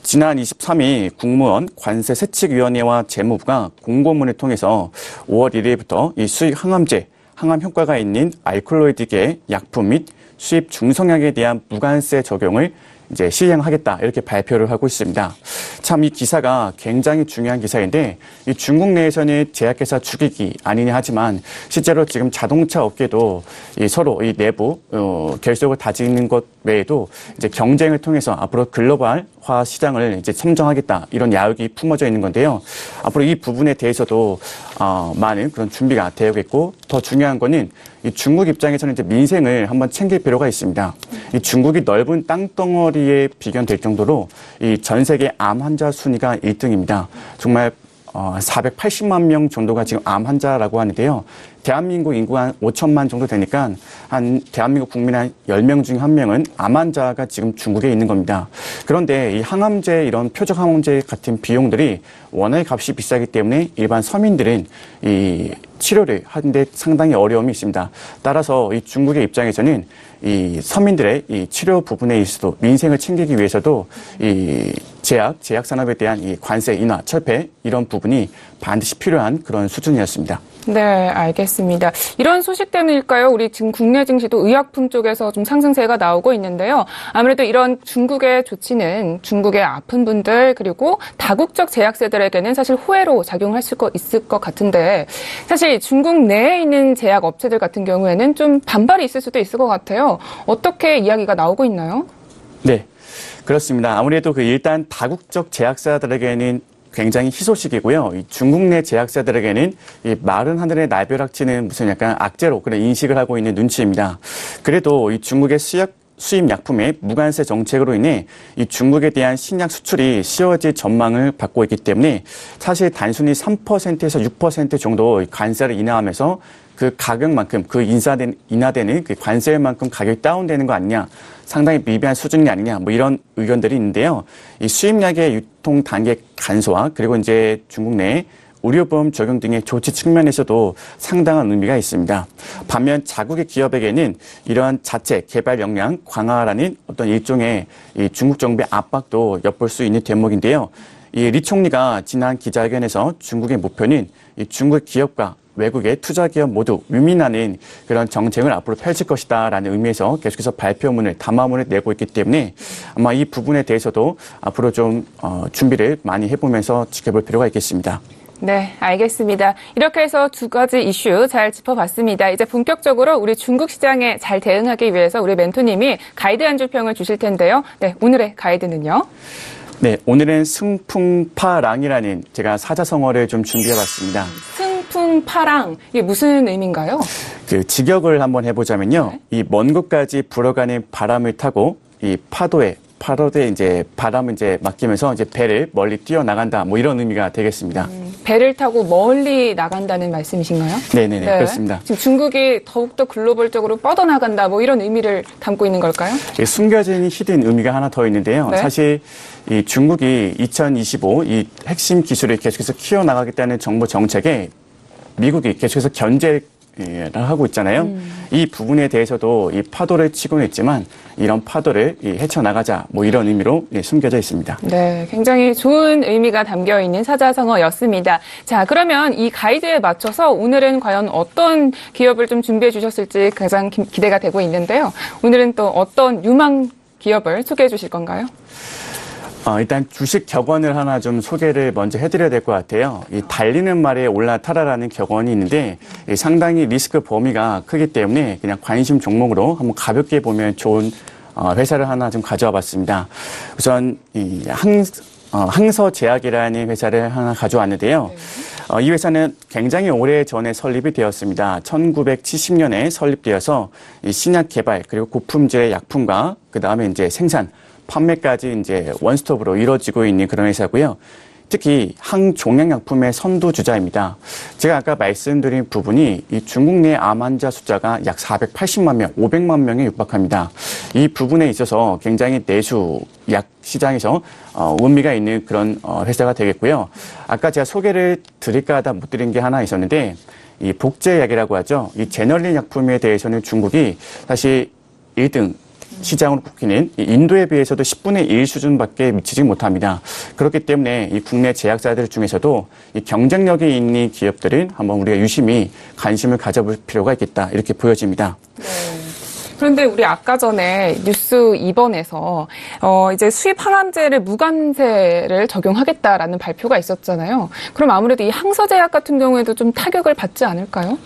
지난 23일 국무원 관세세칙위원회와 재무부가 공고문을 통해서 5월 1일부터 이 수익 항암제, 항암 효과가 있는 알콜로이드계 약품 및 수입 중성약에 대한 무관세 적용을 이제 시행하겠다 이렇게 발표를 하고 있습니다. 참 이 기사가 굉장히 중요한 기사인데 이 중국 내에서는 제약회사 죽이기 아니냐 하지만 실제로 지금 자동차 업계도 이 서로 이 내부 결속을 다지는 것 외에도 이제 경쟁을 통해서 앞으로 글로벌화 시장을 이제 선정하겠다 이런 야욕이 품어져 있는 건데요. 앞으로 이 부분에 대해서도 많은 그런 준비가 되어야겠고 더 중요한 거는 이 중국 입장에서는 이제 민생을 한번 챙길 필요가 있습니다. 이 중국이 넓은 땅덩어리에 비견될 정도로 이 전 세계 암 환자 순위가 1등입니다. 정말 480만 명 정도가 지금 암 환자라고 하는데요. 대한민국 인구가 한 5천만 정도 되니까 한 대한민국 국민 한 10명 중 1명은 암 환자가 지금 중국에 있는 겁니다. 그런데 이 항암제 이런 표적 항암제 같은 비용들이 워낙에 값이 비싸기 때문에 일반 서민들은 이 치료를 하는데 상당히 어려움이 있습니다. 따라서 이 중국의 입장에서는 이 서민들의 이 치료 부분에 있어도 민생을 챙기기 위해서도 이 제약 산업에 대한 이 관세 인하, 철폐 이런 부분이 반드시 필요한 그런 수준이었습니다. 네, 알겠습니다. 이런 소식 때문일까요? 우리 지금 국내 증시도 의약품 쪽에서 좀 상승세가 나오고 있는데요. 아무래도 이런 중국의 조치는 중국의 아픈 분들 그리고 다국적 제약사들에게는 사실 호혜로 작용할 수 있을 것 같은데 사실 중국 내에 있는 제약 업체들 같은 경우에는 좀 반발이 있을 수도 있을 것 같아요. 어떻게 이야기가 나오고 있나요? 네, 그렇습니다. 아무래도 일단 다국적 제약사들에게는 굉장히 희소식이고요. 이 중국 내 제약사들에게는 이 마른 하늘의 날벼락치는 무슨 약간 악재로 그런 인식을 하고 있는 눈치입니다. 그래도 이 중국의 수입 약품의 무관세 정책으로 인해 이 중국에 대한 신약 수출이 쉬워질 전망을 받고 있기 때문에 사실 단순히 3%에서 6% 정도 관세를 인하하면서 그 가격만큼 인하되는 그 관세만큼 가격이 다운되는 거 아니냐. 상당히 미비한 수준이 아니냐. 뭐 이런 의견들이 있는데요. 이 수입약의 유통 단계 간소화 그리고 이제 중국 내 의료보험 적용 등의 조치 측면에서도 상당한 의미가 있습니다. 반면 자국의 기업에게는 이러한 자체 개발 역량 강화라는 어떤 일종의 이 중국 정부의 압박도 엿볼 수 있는 대목인데요. 이 리 총리가 지난 기자회견에서 중국의 목표는 이 중국 기업과 외국의 투자 기업 모두 위민하는 그런 정책을 앞으로 펼칠 것이다라는 의미에서 계속해서 발표문을 담화문을 내고 있기 때문에 아마 이 부분에 대해서도 앞으로 좀 준비를 많이 해보면서 지켜볼 필요가 있겠습니다. 네, 알겠습니다. 이렇게 해서 두 가지 이슈 잘 짚어봤습니다. 이제 본격적으로 우리 중국 시장에 잘 대응하기 위해서 우리 멘토님이 가이드 한 줄 평을 주실 텐데요. 네, 오늘의 가이드는요? 네, 오늘은 승풍파랑이라는 제가 사자성어를 좀 준비해봤습니다. 승풍파랑, 이게 무슨 의미인가요? 그 직역을 한번 해보자면요. 네. 이 먼 곳까지 불어가는 바람을 타고 이 파도에 파도에 이제 바람을 이제 맡기면서 이제 배를 멀리 뛰어나간다. 뭐 이런 의미가 되겠습니다. 배를 타고 멀리 나간다는 말씀이신가요? 네네네. 네. 그렇습니다. 지금 중국이 더욱더 글로벌적으로 뻗어나간다 뭐 이런 의미를 담고 있는 걸까요? 숨겨진 히든 의미가 하나 더 있는데요. 네. 사실 이 중국이 2025 이 핵심 기술을 계속해서 키워나가겠다는 정부 정책에 미국이 계속해서 견제를 하고 있잖아요. 이 부분에 대해서도 이 파도를 치고는 있지만 이런 파도를 헤쳐나가자 뭐 이런 의미로 숨겨져 있습니다. 네, 굉장히 좋은 의미가 담겨 있는 사자성어였습니다. 자, 그러면 이 가이드에 맞춰서 오늘은 과연 어떤 기업을 좀 준비해 주셨을지 가장 기대가 되고 있는데요. 오늘은 또 어떤 유망 기업을 소개해 주실 건가요? 일단 주식 격언을 하나 좀 소개를 먼저 해드려야 될 것 같아요. 이 달리는 말에 올라타라라는 격언이 있는데 상당히 리스크 범위가 크기 때문에 그냥 관심 종목으로 한번 가볍게 보면 좋은 회사를 하나 좀 가져와 봤습니다. 우선 이 항서제약이라는 회사를 하나 가져왔는데요. 이 회사는 굉장히 오래 전에 설립이 되었습니다. 1970년에 설립되어서 이 신약 개발 그리고 고품질의 약품과 그 다음에 이제 생산 판매까지 이제 원스톱으로 이루어지고 있는 그런 회사고요. 특히 항종양약품의 선두주자입니다. 제가 아까 말씀드린 부분이 이 중국 내 암 환자 숫자가 약 480만 명, 500만 명에 육박합니다. 이 부분에 있어서 굉장히 내수 약 시장에서 의미가 있는 그런 회사가 되겠고요. 아까 제가 소개를 드릴까 하다 못 드린 게 하나 있었는데 이 복제약이라고 하죠. 이 제너릭 약품에 대해서는 중국이 사실 1등 시장으로 꼽히는 인도에 비해서도 10분의 1 수준밖에 미치지 못합니다. 그렇기 때문에 이 국내 제약사들 중에서도 이 경쟁력이 있는 기업들은 한번 우리가 유심히 관심을 가져볼 필요가 있겠다. 이렇게 보여집니다. 네. 그런데 우리 아까 전에 뉴스 2번에서 이제 수입 할암제를 무관세를 적용하겠다라는 발표가 있었잖아요. 그럼 아무래도 이 항서제약 같은 경우에도 좀 타격을 받지 않을까요?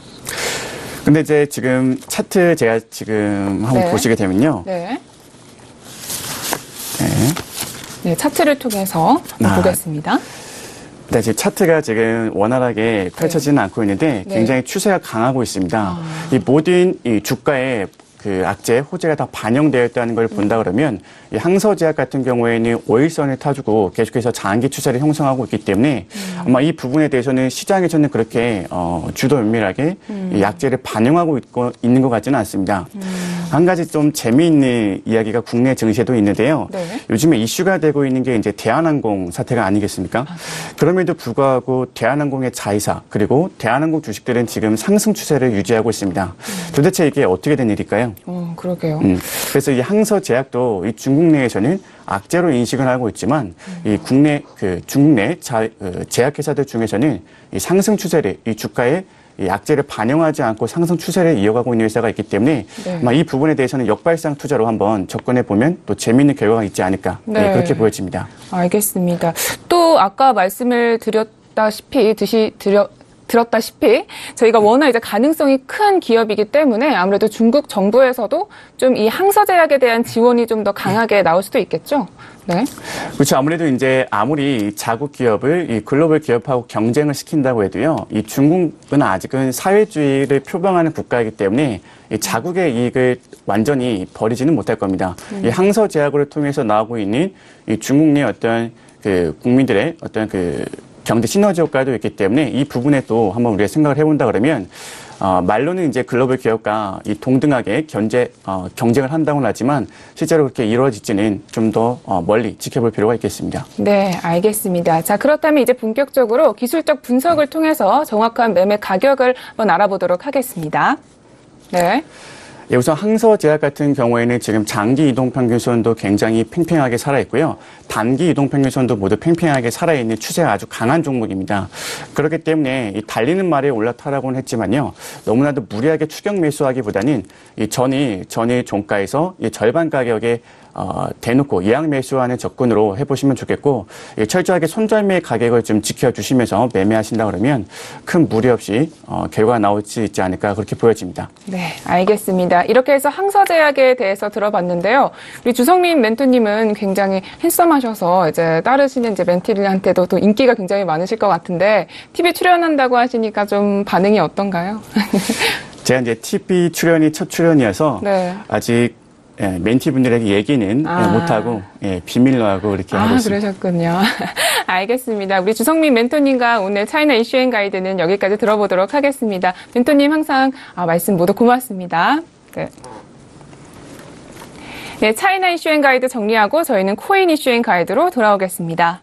근데 이제 지금 차트 제가 지금 한번 네. 보시게 되면요. 네. 네, 차트를 통해서 보겠습니다. 네, 지금 차트가 지금 원활하게 펼쳐지는 않고 있는데 굉장히 추세가 강하고 있습니다. 이 모든 이 주가에 그 악재, 호재가 다 반영되어 있다는 걸 본다 그러면 이 항서제약 같은 경우에는 오일선을 타주고 계속해서 장기 추세를 형성하고 있기 때문에 아마 이 부분에 대해서는 시장에서는 그렇게 주도 면밀하게 이 약재를 반영하고 있는 것 같지는 않습니다. 한 가지 좀 재미있는 이야기가 국내 증시에도 있는데요. 네. 요즘에 이슈가 되고 있는 게 이제 대한항공 사태가 아니겠습니까? 그럼에도 불구하고 대한항공의 자회사 그리고 대한항공 주식들은 지금 상승 추세를 유지하고 있습니다. 도대체 이게 어떻게 된 일일까요? 그러게요. 그래서 이 항서제약도 이 중국 내에서는 악재로 인식을 하고 있지만 이 국내 그 중국 내 제약회사들 중에서는 이 상승 추세를 이 주가에 이 악재를 반영하지 않고 상승 추세를 이어가고 있는 회사가 있기 때문에 아마 이 부분에 대해서는 역발상 투자로 한번 접근해 보면 또 재미있는 결과가 있지 않을까 그렇게 보여집니다. 알겠습니다. 또 아까 말씀을 들었다시피 저희가 워낙 이제 가능성이 큰 기업이기 때문에 아무래도 중국 정부에서도 좀 이 항서제약에 대한 지원이 좀 더 강하게 나올 수도 있겠죠. 네. 그렇죠. 아무래도 이제 아무리 자국 기업을 이 글로벌 기업하고 경쟁을 시킨다고 해도요. 이 중국은 아직은 사회주의를 표방하는 국가이기 때문에 이 자국의 이익을 완전히 버리지는 못할 겁니다. 이 항서제약을 통해서 나오고 있는 이 중국 내 어떤 그 국민들의 어떤 그 경제 시너지 효과도 있기 때문에 이 부분에 또 한번 우리가 생각을 해본다 그러면 말로는 이제 글로벌 기업과 이 동등하게 경쟁을 한다고는 하지만 실제로 그렇게 이루어질지는 좀 더 멀리 지켜볼 필요가 있겠습니다. 네, 알겠습니다. 자, 그렇다면 이제 본격적으로 기술적 분석을 통해서 정확한 매매 가격을 한번 알아보도록 하겠습니다. 네. 예, 우선 항서제약 같은 경우에는 지금 장기 이동평균선도 굉장히 팽팽하게 살아있고요. 단기 이동평균선도 모두 팽팽하게 살아있는 추세가 아주 강한 종목입니다. 그렇기 때문에 이 달리는 말에 올라타라고는 했지만요. 너무나도 무리하게 추격 매수하기보다는 이 전일 종가에서 이 절반 가격에 대놓고 예약 매수하는 접근으로 해보시면 좋겠고 철저하게 손절매 가격을 좀 지켜주시면서 매매하신다 그러면 큰 무리 없이 결과가 나올 수 있지 않을까 그렇게 보여집니다. 네, 알겠습니다. 이렇게 해서 항서제약에 대해서 들어봤는데요. 우리 주성민 멘토님은 굉장히 핸섬하셔서 이제 따르시는 이제 멘티들한테도 또 인기가 굉장히 많으실 것 같은데 TV 출연한다고 하시니까 좀 반응이 어떤가요? 제가 이제 TV 출연이 첫 출연이어서 네. 아직 멘티분들에게 얘기는 못하고 비밀로 하고 이렇게 하고 있습니다. 그러셨군요. 알겠습니다. 우리 주성민 멘토님과 오늘 차이나 이슈앤 가이드는 여기까지 들어보도록 하겠습니다. 멘토님 항상 말씀 모두 고맙습니다. 네, 차이나 이슈앤 가이드 정리하고 저희는 코인 이슈앤 가이드로 돌아오겠습니다.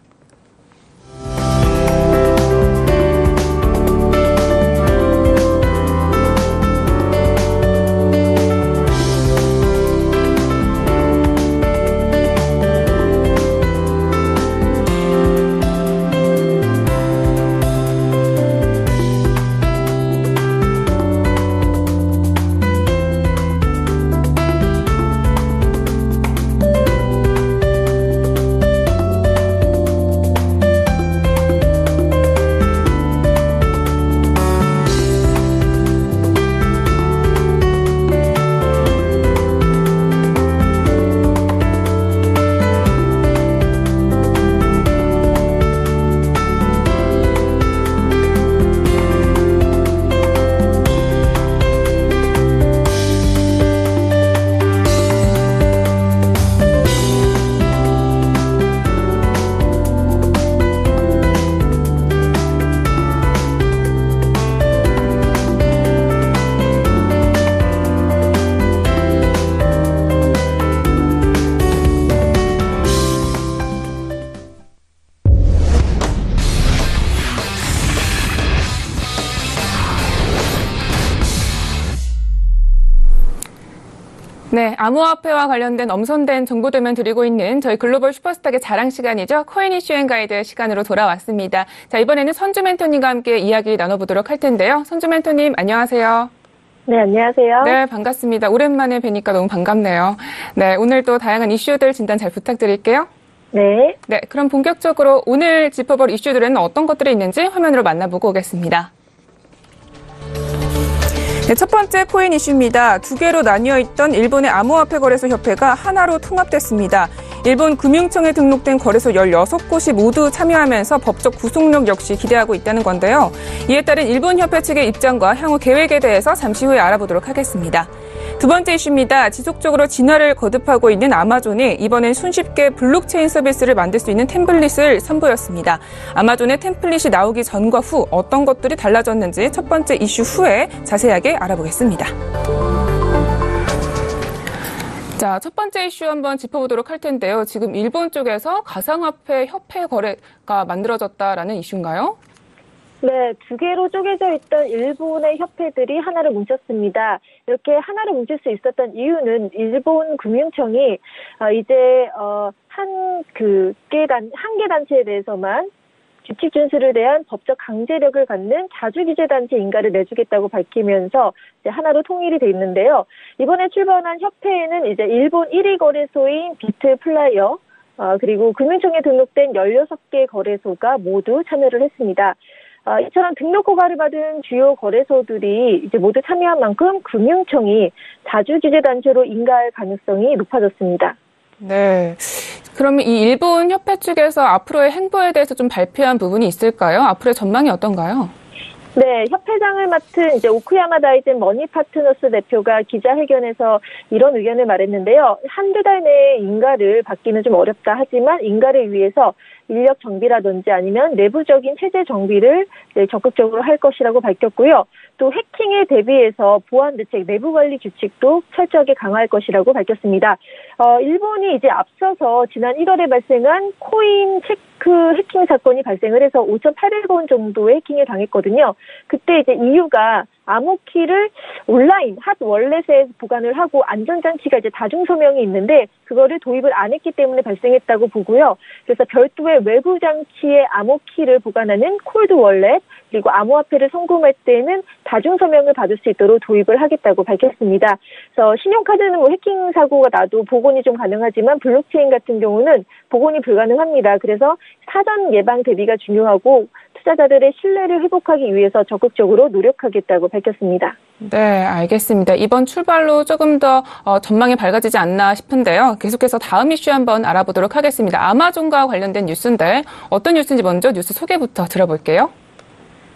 네, 암호화폐와 관련된 엄선된 정보들만 드리고 있는 저희 글로벌 슈퍼스탁의 자랑 시간이죠. 코인 이슈앤 가이드 시간으로 돌아왔습니다. 자, 이번에는 선주 멘토님과 함께 이야기 나눠보도록 할 텐데요. 선주 멘토님, 안녕하세요. 네, 안녕하세요. 네, 반갑습니다. 오랜만에 뵈니까 너무 반갑네요. 네, 오늘 또 다양한 이슈들 진단 잘 부탁드릴게요. 네. 네, 그럼 본격적으로 오늘 짚어볼 이슈들에는 어떤 것들이 있는지 화면으로 만나보고 오겠습니다. 네, 첫 번째 코인 이슈입니다. 두 개로 나뉘어 있던 일본의 암호화폐 거래소 협회가 하나로 통합됐습니다. 일본 금융청에 등록된 거래소 16곳이 모두 참여하면서 법적 구속력 역시 기대하고 있다는 건데요. 이에 따른 일본 협회 측의 입장과 향후 계획에 대해서 잠시 후에 알아보도록 하겠습니다. 두 번째 이슈입니다. 지속적으로 진화를 거듭하고 있는 아마존이 이번엔 손쉽게 블록체인 서비스를 만들 수 있는 템플릿을 선보였습니다. 아마존의 템플릿이 나오기 전과 후 어떤 것들이 달라졌는지 첫 번째 이슈 후에 자세하게 알아보겠습니다. 자, 첫 번째 이슈 한번 짚어보도록 할 텐데요. 지금 일본 쪽에서 가상화폐 협회 거래가 만들어졌다라는 이슈인가요? 네, 두 개로 쪼개져 있던 일본의 협회들이 하나로 뭉쳤습니다. 이렇게 하나로 뭉칠 수 있었던 이유는 일본 금융청이 이제 한 개 단체에 대해서만 규칙 준수를 대한 법적 강제력을 갖는 자주규제단체 인가를 내주겠다고 밝히면서 이제 하나로 통일이 돼 있는데요. 이번에 출범한 협회에는 이제 일본 1위 거래소인 비트플라이어, 그리고 금융청에 등록된 16개 거래소가 모두 참여를 했습니다. 이처럼 등록 허가를 받은 주요 거래소들이 이제 모두 참여한 만큼 금융청이 자주규제단체로 인가할 가능성이 높아졌습니다. 네. 그러면 이 일본 협회 측에서 앞으로의 행보에 대해서 좀 발표한 부분이 있을까요? 앞으로의 전망이 어떤가요? 네, 협회장을 맡은 이제 오쿠야마 다이젠 머니파트너스 대표가 기자회견에서 이런 의견을 말했는데요. 한두 달 내에 인가를 받기는 좀 어렵다 하지만 인가를 위해서 인력 정비라든지 아니면 내부적인 체제 정비를 적극적으로 할 것이라고 밝혔고요. 또 해킹에 대비해서 보안 대책, 내부 관리 규칙도 철저하게 강화할 것이라고 밝혔습니다. 일본이 이제 앞서서 지난 1월에 발생한 코인 체크 해킹 사건이 발생을 해서 5,800원 정도의 해킹을 당했거든요. 그때 이제 이유가 암호키를 온라인 핫 월렛에 보관을 하고 안전장치가 이제 다중서명이 있는데 그거를 도입을 안 했기 때문에 발생했다고 보고요. 그래서 별도의 외부 장치에 암호키를 보관하는 콜드 월렛 그리고 암호화폐를 송금할 때는 다중서명을 받을 수 있도록 도입을 하겠다고 밝혔습니다. 그래서 신용카드는 뭐 해킹 사고가 나도 복원이 좀 가능하지만 블록체인 같은 경우는 복원이 불가능합니다. 그래서 사전 예방 대비가 중요하고 투자자들의 신뢰를 회복하기 위해서 적극적으로 노력하겠다고 밝혔습니다. 네, 알겠습니다. 이번 출발로 조금 더 전망이 밝아지지 않나 싶은데요. 계속해서 다음 이슈 한번 알아보도록 하겠습니다. 아마존과 관련된 뉴스인데 어떤 뉴스인지 먼저 뉴스 소개부터 들어볼게요.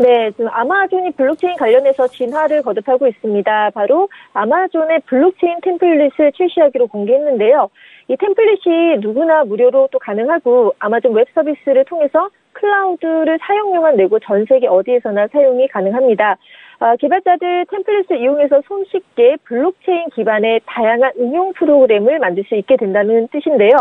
네, 지금 아마존이 블록체인 관련해서 진화를 거듭하고 있습니다. 바로 아마존의 블록체인 템플릿을 출시하기로 공개했는데요. 이 템플릿이 누구나 무료로 또 가능하고 아마존 웹 서비스를 통해서 클라우드를 사용료만 내고 전 세계 어디에서나 사용이 가능합니다. 개발자들 템플릿을 이용해서 손쉽게 블록체인 기반의 다양한 응용 프로그램을 만들 수 있게 된다는 뜻인데요.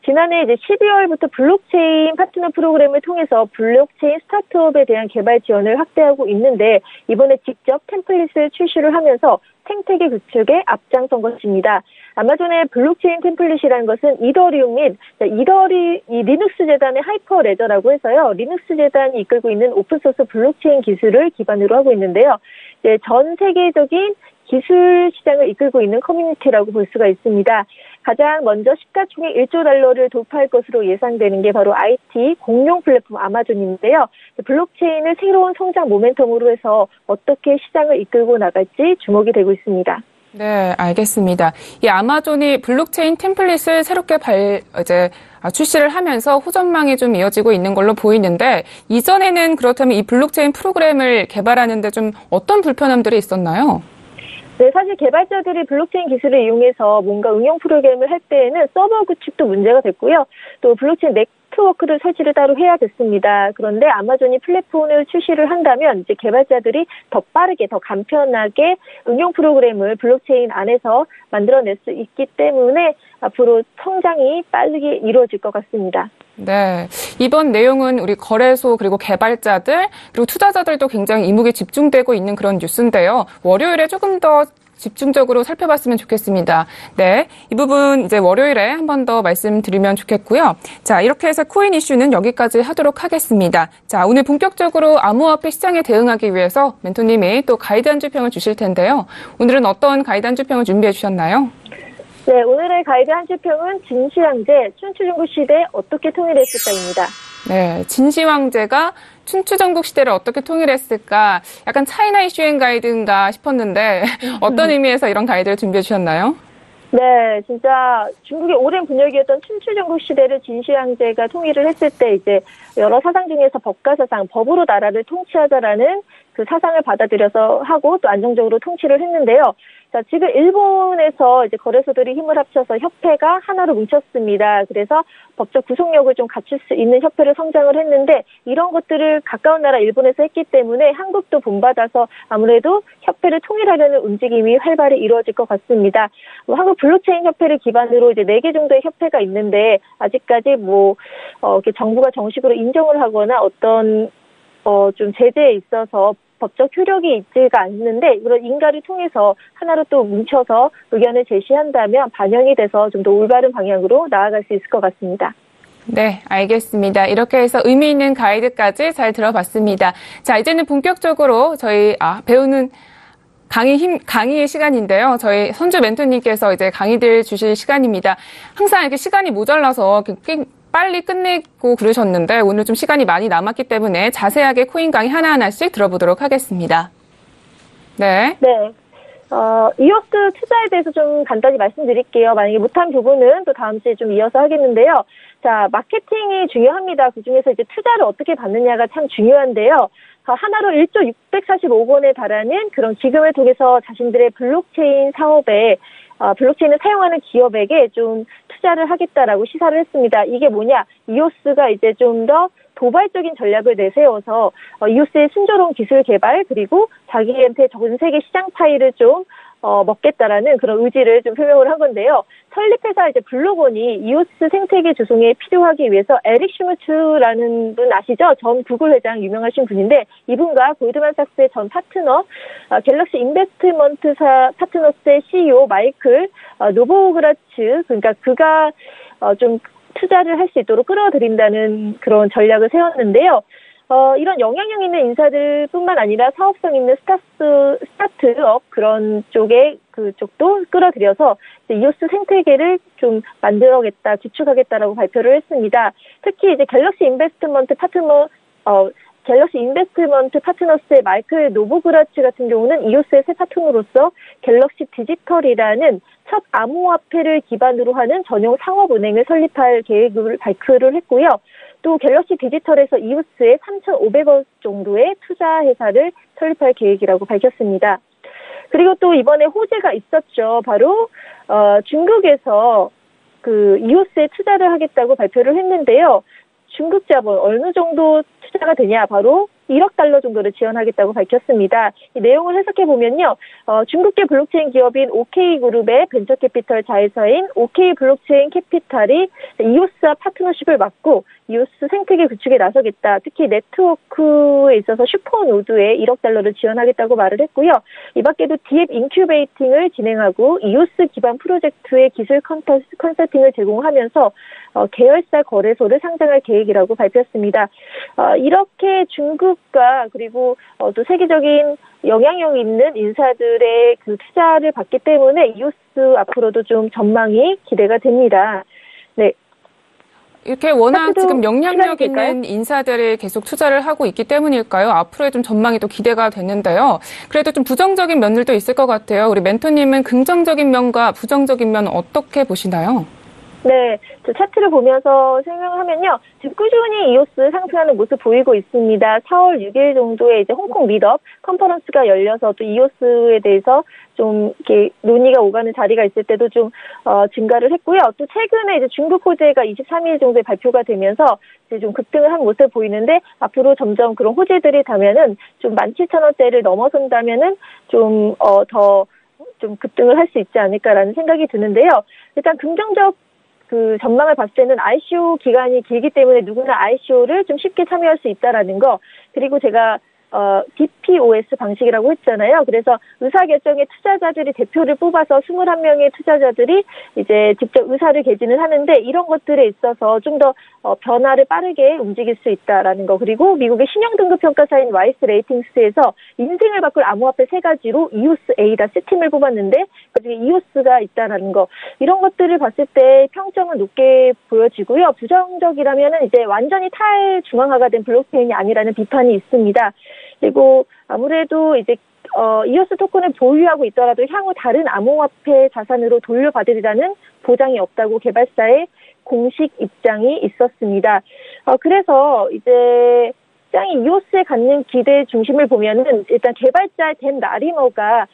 지난해 이제 12월부터 블록체인 파트너 프로그램을 통해서 블록체인 스타트업에 대한 개발 지원을 확대하고 있는데 이번에 직접 템플릿을 출시를 하면서 생태계 구축에 앞장선 것입니다. 아마존의 블록체인 템플릿이라는 것은 이더리움 및 리눅스 재단의 하이퍼 레저라고 해서요. 리눅스 재단이 이끌고 있는 오픈소스 블록체인 기술을 기반으로 하고 있는데요. 이제 전 세계적인 기술 시장을 이끌고 있는 커뮤니티라고 볼 수가 있습니다. 가장 먼저 시가총액 1조 달러를 돌파할 것으로 예상되는 게 바로 IT 공용 플랫폼 아마존인데요. 블록체인을 새로운 성장 모멘텀으로 해서 어떻게 시장을 이끌고 나갈지 주목이 되고 있습니다. 네, 알겠습니다. 이 아마존이 블록체인 템플릿을 새롭게 출시를 하면서 호전망이 좀 이어지고 있는 걸로 보이는데 이전에는 그렇다면 이 블록체인 프로그램을 개발하는데 좀 어떤 불편함들이 있었나요? 네, 사실 개발자들이 블록체인 기술을 이용해서 뭔가 응용 프로그램을 할 때에는 서버 구축도 문제가 됐고요. 또 블록체인 네트워크를 설치를 따로 해야 됐습니다. 그런데 아마존이 플랫폼을 출시를 한다면 이제 개발자들이 더 빠르게, 더 간편하게 응용 프로그램을 블록체인 안에서 만들어낼 수 있기 때문에 앞으로 성장이 빠르게 이루어질 것 같습니다. 네. 이번 내용은 우리 거래소 그리고 개발자들 그리고 투자자들도 굉장히 이목이 집중되고 있는 그런 뉴스인데요. 월요일에 조금 더 집중적으로 살펴봤으면 좋겠습니다. 네. 이 부분 이제 월요일에 한 번 더 말씀드리면 좋겠고요. 자, 이렇게 해서 코인 이슈는 여기까지 하도록 하겠습니다. 자, 오늘 본격적으로 암호화폐 시장에 대응하기 위해서 멘토님이 또 가이드 한 줄평을 주실 텐데요. 오늘은 어떤 가이드 한 줄평을 준비해 주셨나요? 네, 오늘의 가이드 한 줄평은 진시황제 춘추전국 시대 어떻게 통일했을까입니다. 네, 진시황제가 춘추전국 시대를 어떻게 통일했을까? 약간 차이나 이슈행 가이드인가 싶었는데 어떤 의미에서 이런 가이드를 준비해 주셨나요? 네, 진짜 중국의 오랜 분열기였던 춘추전국 시대를 진시황제가 통일을 했을 때 이제 여러 사상 중에서 법가사상, 법으로 나라를 통치하자라는 그 사상을 받아들여서 하고 또 안정적으로 통치를 했는데요. 자, 지금 일본에서 이제 거래소들이 힘을 합쳐서 협회가 하나로 뭉쳤습니다. 그래서 법적 구속력을 좀 갖출 수 있는 협회를 성장을 했는데 이런 것들을 가까운 나라 일본에서 했기 때문에 한국도 본받아서 아무래도 협회를 통일하려는 움직임이 활발히 이루어질 것 같습니다. 한국 블록체인 협회를 기반으로 이제 4개 정도의 협회가 있는데 아직까지 이렇게 정부가 정식으로 인정을 하거나 어떤 좀 제재에 있어서 법적 효력이 있지가 않는데 이런 인가를 통해서 하나로 또 뭉쳐서 의견을 제시한다면 반영이 돼서 좀 더 올바른 방향으로 나아갈 수 있을 것 같습니다. 네, 알겠습니다. 이렇게 해서 의미 있는 가이드까지 잘 들어봤습니다. 자, 이제는 본격적으로 저희 배우는 강의의 시간인데요. 저희 선주 멘토님께서 이제 강의들 주실 시간입니다. 항상 이렇게 시간이 모자라서 빨리 끝내고 그러셨는데 오늘 좀 시간이 많이 남았기 때문에 자세하게 코인 강의 하나하나씩 들어보도록 하겠습니다. 네. 네. 이오스 투자에 대해서 좀 간단히 말씀드릴게요. 만약에 못한 부분은 또 다음 주에 좀 이어서 하겠는데요. 자, 마케팅이 중요합니다. 그중에서 이제 투자를 어떻게 받느냐가 참 중요한데요. 하나로 1조 645억 원에 달하는 그런 기금을 통해서 자신들의 블록체인 사업에 블록체인을 사용하는 기업에게 좀 투자를 하겠다라고 시사를 했습니다. 이게 뭐냐? 이오스가 이제 좀 더 도발적인 전략을 내세워서 이오스의 순조로운 기술 개발 그리고 자기한테 전 세계 시장 파이를 좀 먹겠다라는 그런 의지를 좀 표명을 한 건데요. 설립회사 이제 블록원이 이오스 생태계 조성에 필요하기 위해서 에릭 슈무츠라는 분 아시죠? 전 구글 회장 유명하신 분인데 이분과 골드만삭스의 전 파트너 갤럭시 인베스트먼트사 파트너스의 CEO 마이클 노보그라츠 그러니까 그가 좀 투자를 할 수 있도록 끌어들인다는 그런 전략을 세웠는데요. 이런 영향력 있는 인사들뿐만 아니라 사업성 있는 스타트업 그런 그쪽도 끌어들여서 이제 이오스 생태계를 좀 만들어겠다, 구축하겠다라고 발표를 했습니다. 특히 이제 갤럭시 인베스트먼트 파트너스의 마이클 노보그라츠 같은 경우는 이오스의 새 파트너로서 갤럭시 디지털이라는 첫 암호화폐를 기반으로 하는 전용 상업은행을 설립할 계획을 발표를 했고요. 또 갤럭시 디지털에서 이오스에 3,500억 정도의 투자 회사를 설립할 계획이라고 밝혔습니다. 그리고 또 이번에 호재가 있었죠. 바로 중국에서 그 이오스에 투자를 하겠다고 발표를 했는데요. 중국 자본 어느 정도 투자가 되냐? 바로 1억 달러 정도를 지원하겠다고 밝혔습니다. 이 내용을 해석해 보면요, 중국계 블록체인 기업인 OK그룹의 벤처캐피털 자회사인 OK블록체인 캐피탈이 이오스와 파트너십을 맺고 이오스 생태계 구축에 나서겠다. 특히 네트워크에 있어서 슈퍼노드에 1억 달러를 지원하겠다고 말을 했고요. 이 밖에도 디앱 인큐베이팅을 진행하고 이오스 기반 프로젝트의 기술 컨설팅을 제공하면서 계열사 거래소를 상장할 계획이라고 발표했습니다. 이렇게 중국과 그리고 또 세계적인 영향력 있는 인사들의 그 투자를 받기 때문에 이오스 앞으로도 좀 전망이 기대가 됩니다. 네. 이렇게 워낙 지금 영향력 있는 인사들이 계속 투자를 하고 있기 때문일까요? 앞으로의 좀 전망이 또 기대가 되는데요. 그래도 좀 부정적인 면들도 있을 것 같아요. 우리 멘토님은 긍정적인 면과 부정적인 면 어떻게 보시나요? 네, 저 차트를 보면서 설명하면요. 지금 꾸준히 이오스 상승하는 모습 보이고 있습니다. 4월 6일 정도에 이제 홍콩 미드업 컨퍼런스가 열려서 또 이오스에 대해서 좀 이렇게 논의가 오가는 자리가 있을 때도 좀 증가를 했고요. 또 최근에 이제 중국 호재가 23일 정도에 발표가 되면서 이제 좀 급등을 한 모습 보이는데 앞으로 점점 그런 호재들이 다면은 좀 17,000원대를 넘어선다면은 좀 더 좀 급등을 할 수 있지 않을까라는 생각이 드는데요. 일단 긍정적 그 전망을 봤을 때는 ICO 기간이 길기 때문에 누구나 ICO를 좀 쉽게 참여할 수 있다라는 거. 그리고 제가 DPoS 방식이라고 했잖아요. 그래서 의사결정의 투자자들이 대표를 뽑아서 21명의 투자자들이 이제 직접 의사를 개진을 하는데 이런 것들에 있어서 좀 더 변화를 빠르게 움직일 수 있다라는 거. 그리고 미국의 신용등급평가사인 와이스 레이팅스에서 인생을 바꿀 암호화폐 3가지로 이오스 A다 세팀을 뽑았는데 그중에 이오스가 있다라는 거. 이런 것들을 봤을 때 평점은 높게 보여지고요. 부정적이라면은 이제 완전히 탈중앙화가 된 블록체인이 아니라는 비판이 있습니다. 그리고 아무래도 이제 이오스 토큰을 보유하고 있더라도 향후 다른 암호화폐 자산으로 돌려받으리라는 보장이 없다고 개발사의 공식 입장이 있었습니다. 그래서 이제 시장이 이오스에 갖는 기대 중심을 보면은 일단 개발자 댄 라리머가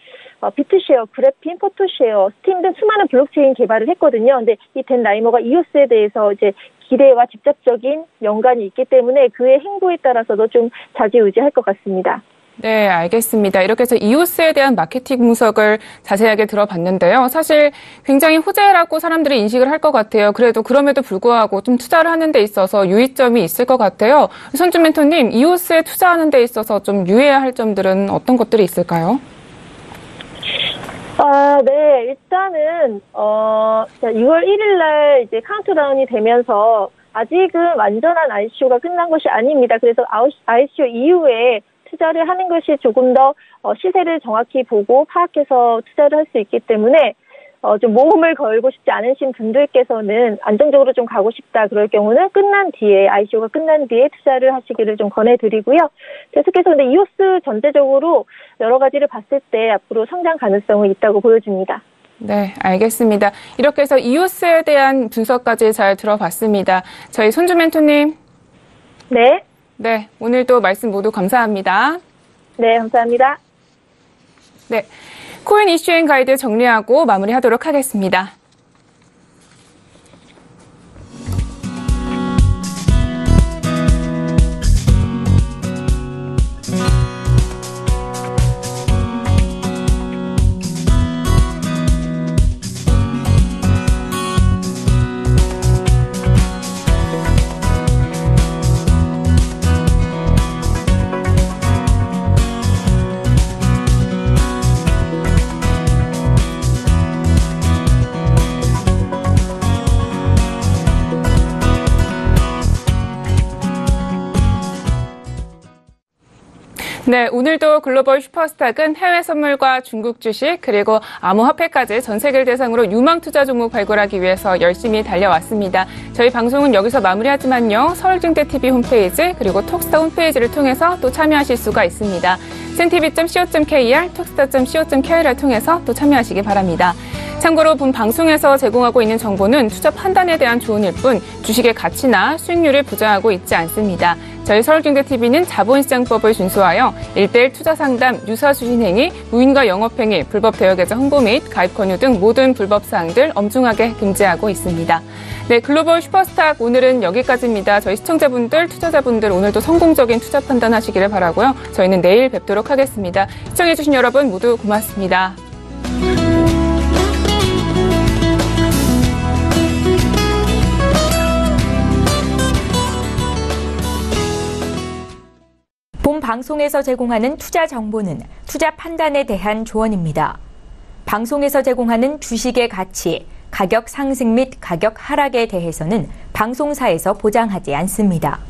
비트쉐어, 그래핀, 포토쉐어, 스팀 등 수많은 블록체인 개발을 했거든요. 근데 이 댄 라리머가 이오스에 대해서 이제 기대와 직접적인 연관이 있기 때문에 그의 행보에 따라서도 좀 좌지우지할 것 같습니다. 네, 알겠습니다. 이렇게 해서 이오스에 대한 마케팅 분석을 자세하게 들어봤는데요. 사실 굉장히 호재라고 사람들이 인식을 할 것 같아요. 그래도 그럼에도 불구하고 좀 투자를 하는 데 있어서 유의점이 있을 것 같아요. 손준 멘토님, 이오스에 투자하는 데 있어서 좀 유의해야 할 점들은 어떤 것들이 있을까요? 네, 일단은 6월 1일 날 이제 카운트다운이 되면서 아직은 완전한 ICO가 끝난 것이 아닙니다. 그래서 ICO 이후에 투자를 하는 것이 조금 더 시세를 정확히 보고 파악해서 투자를 할 수 있기 때문에 좀 모험을 걸고 싶지 않으신 분들께서는 안정적으로 좀 가고 싶다 그럴 경우는 끝난 뒤에 ICO가 끝난 뒤에 투자를 하시기를 좀 권해드리고요. 계속해서 근데 이오스 전체적으로 여러 가지를 봤을 때 앞으로 성장 가능성은 있다고 보여집니다. 네, 알겠습니다. 이렇게 해서 이오스에 대한 분석까지 잘 들어봤습니다. 저희 손준 멘토님. 네. 네, 오늘도 말씀 모두 감사합니다. 네, 감사합니다. 네, 코인 이슈앤 가이드 정리하고 마무리하도록 하겠습니다. 네, 오늘도 글로벌 슈퍼스탁은 해외 선물과 중국 주식 그리고 암호화폐까지 전 세계를 대상으로 유망 투자 종목 발굴하기 위해서 열심히 달려왔습니다. 저희 방송은 여기서 마무리하지만요. 서울증대TV 홈페이지 그리고 톡스타 홈페이지를 통해서 또 참여하실 수가 있습니다. cntv.co.kr, 톡스타.co.kr을 통해서 또 참여하시기 바랍니다. 참고로 본 방송에서 제공하고 있는 정보는 투자 판단에 대한 조언일 뿐 주식의 가치나 수익률을 보장하고 있지 않습니다. 저희 서울경제TV는 자본시장법을 준수하여 1:1 투자 상담, 유사 추진 행위, 무인과 영업행위, 불법 대여계좌 홍보 및 가입 권유 등 모든 불법 사항들 엄중하게 금지하고 있습니다. 네, 글로벌 슈퍼스탁 오늘은 여기까지입니다. 저희 시청자분들, 투자자분들 오늘도 성공적인 투자 판단하시기를 바라고요. 저희는 내일 뵙도록 하겠습니다. 시청해주신 여러분 모두 고맙습니다. 본 방송에서 제공하는 투자 정보는 투자 판단에 대한 조언입니다. 방송에서 제공하는 주식의 가치, 가격 상승 및 가격 하락에 대해서는 방송사에서 보장하지 않습니다.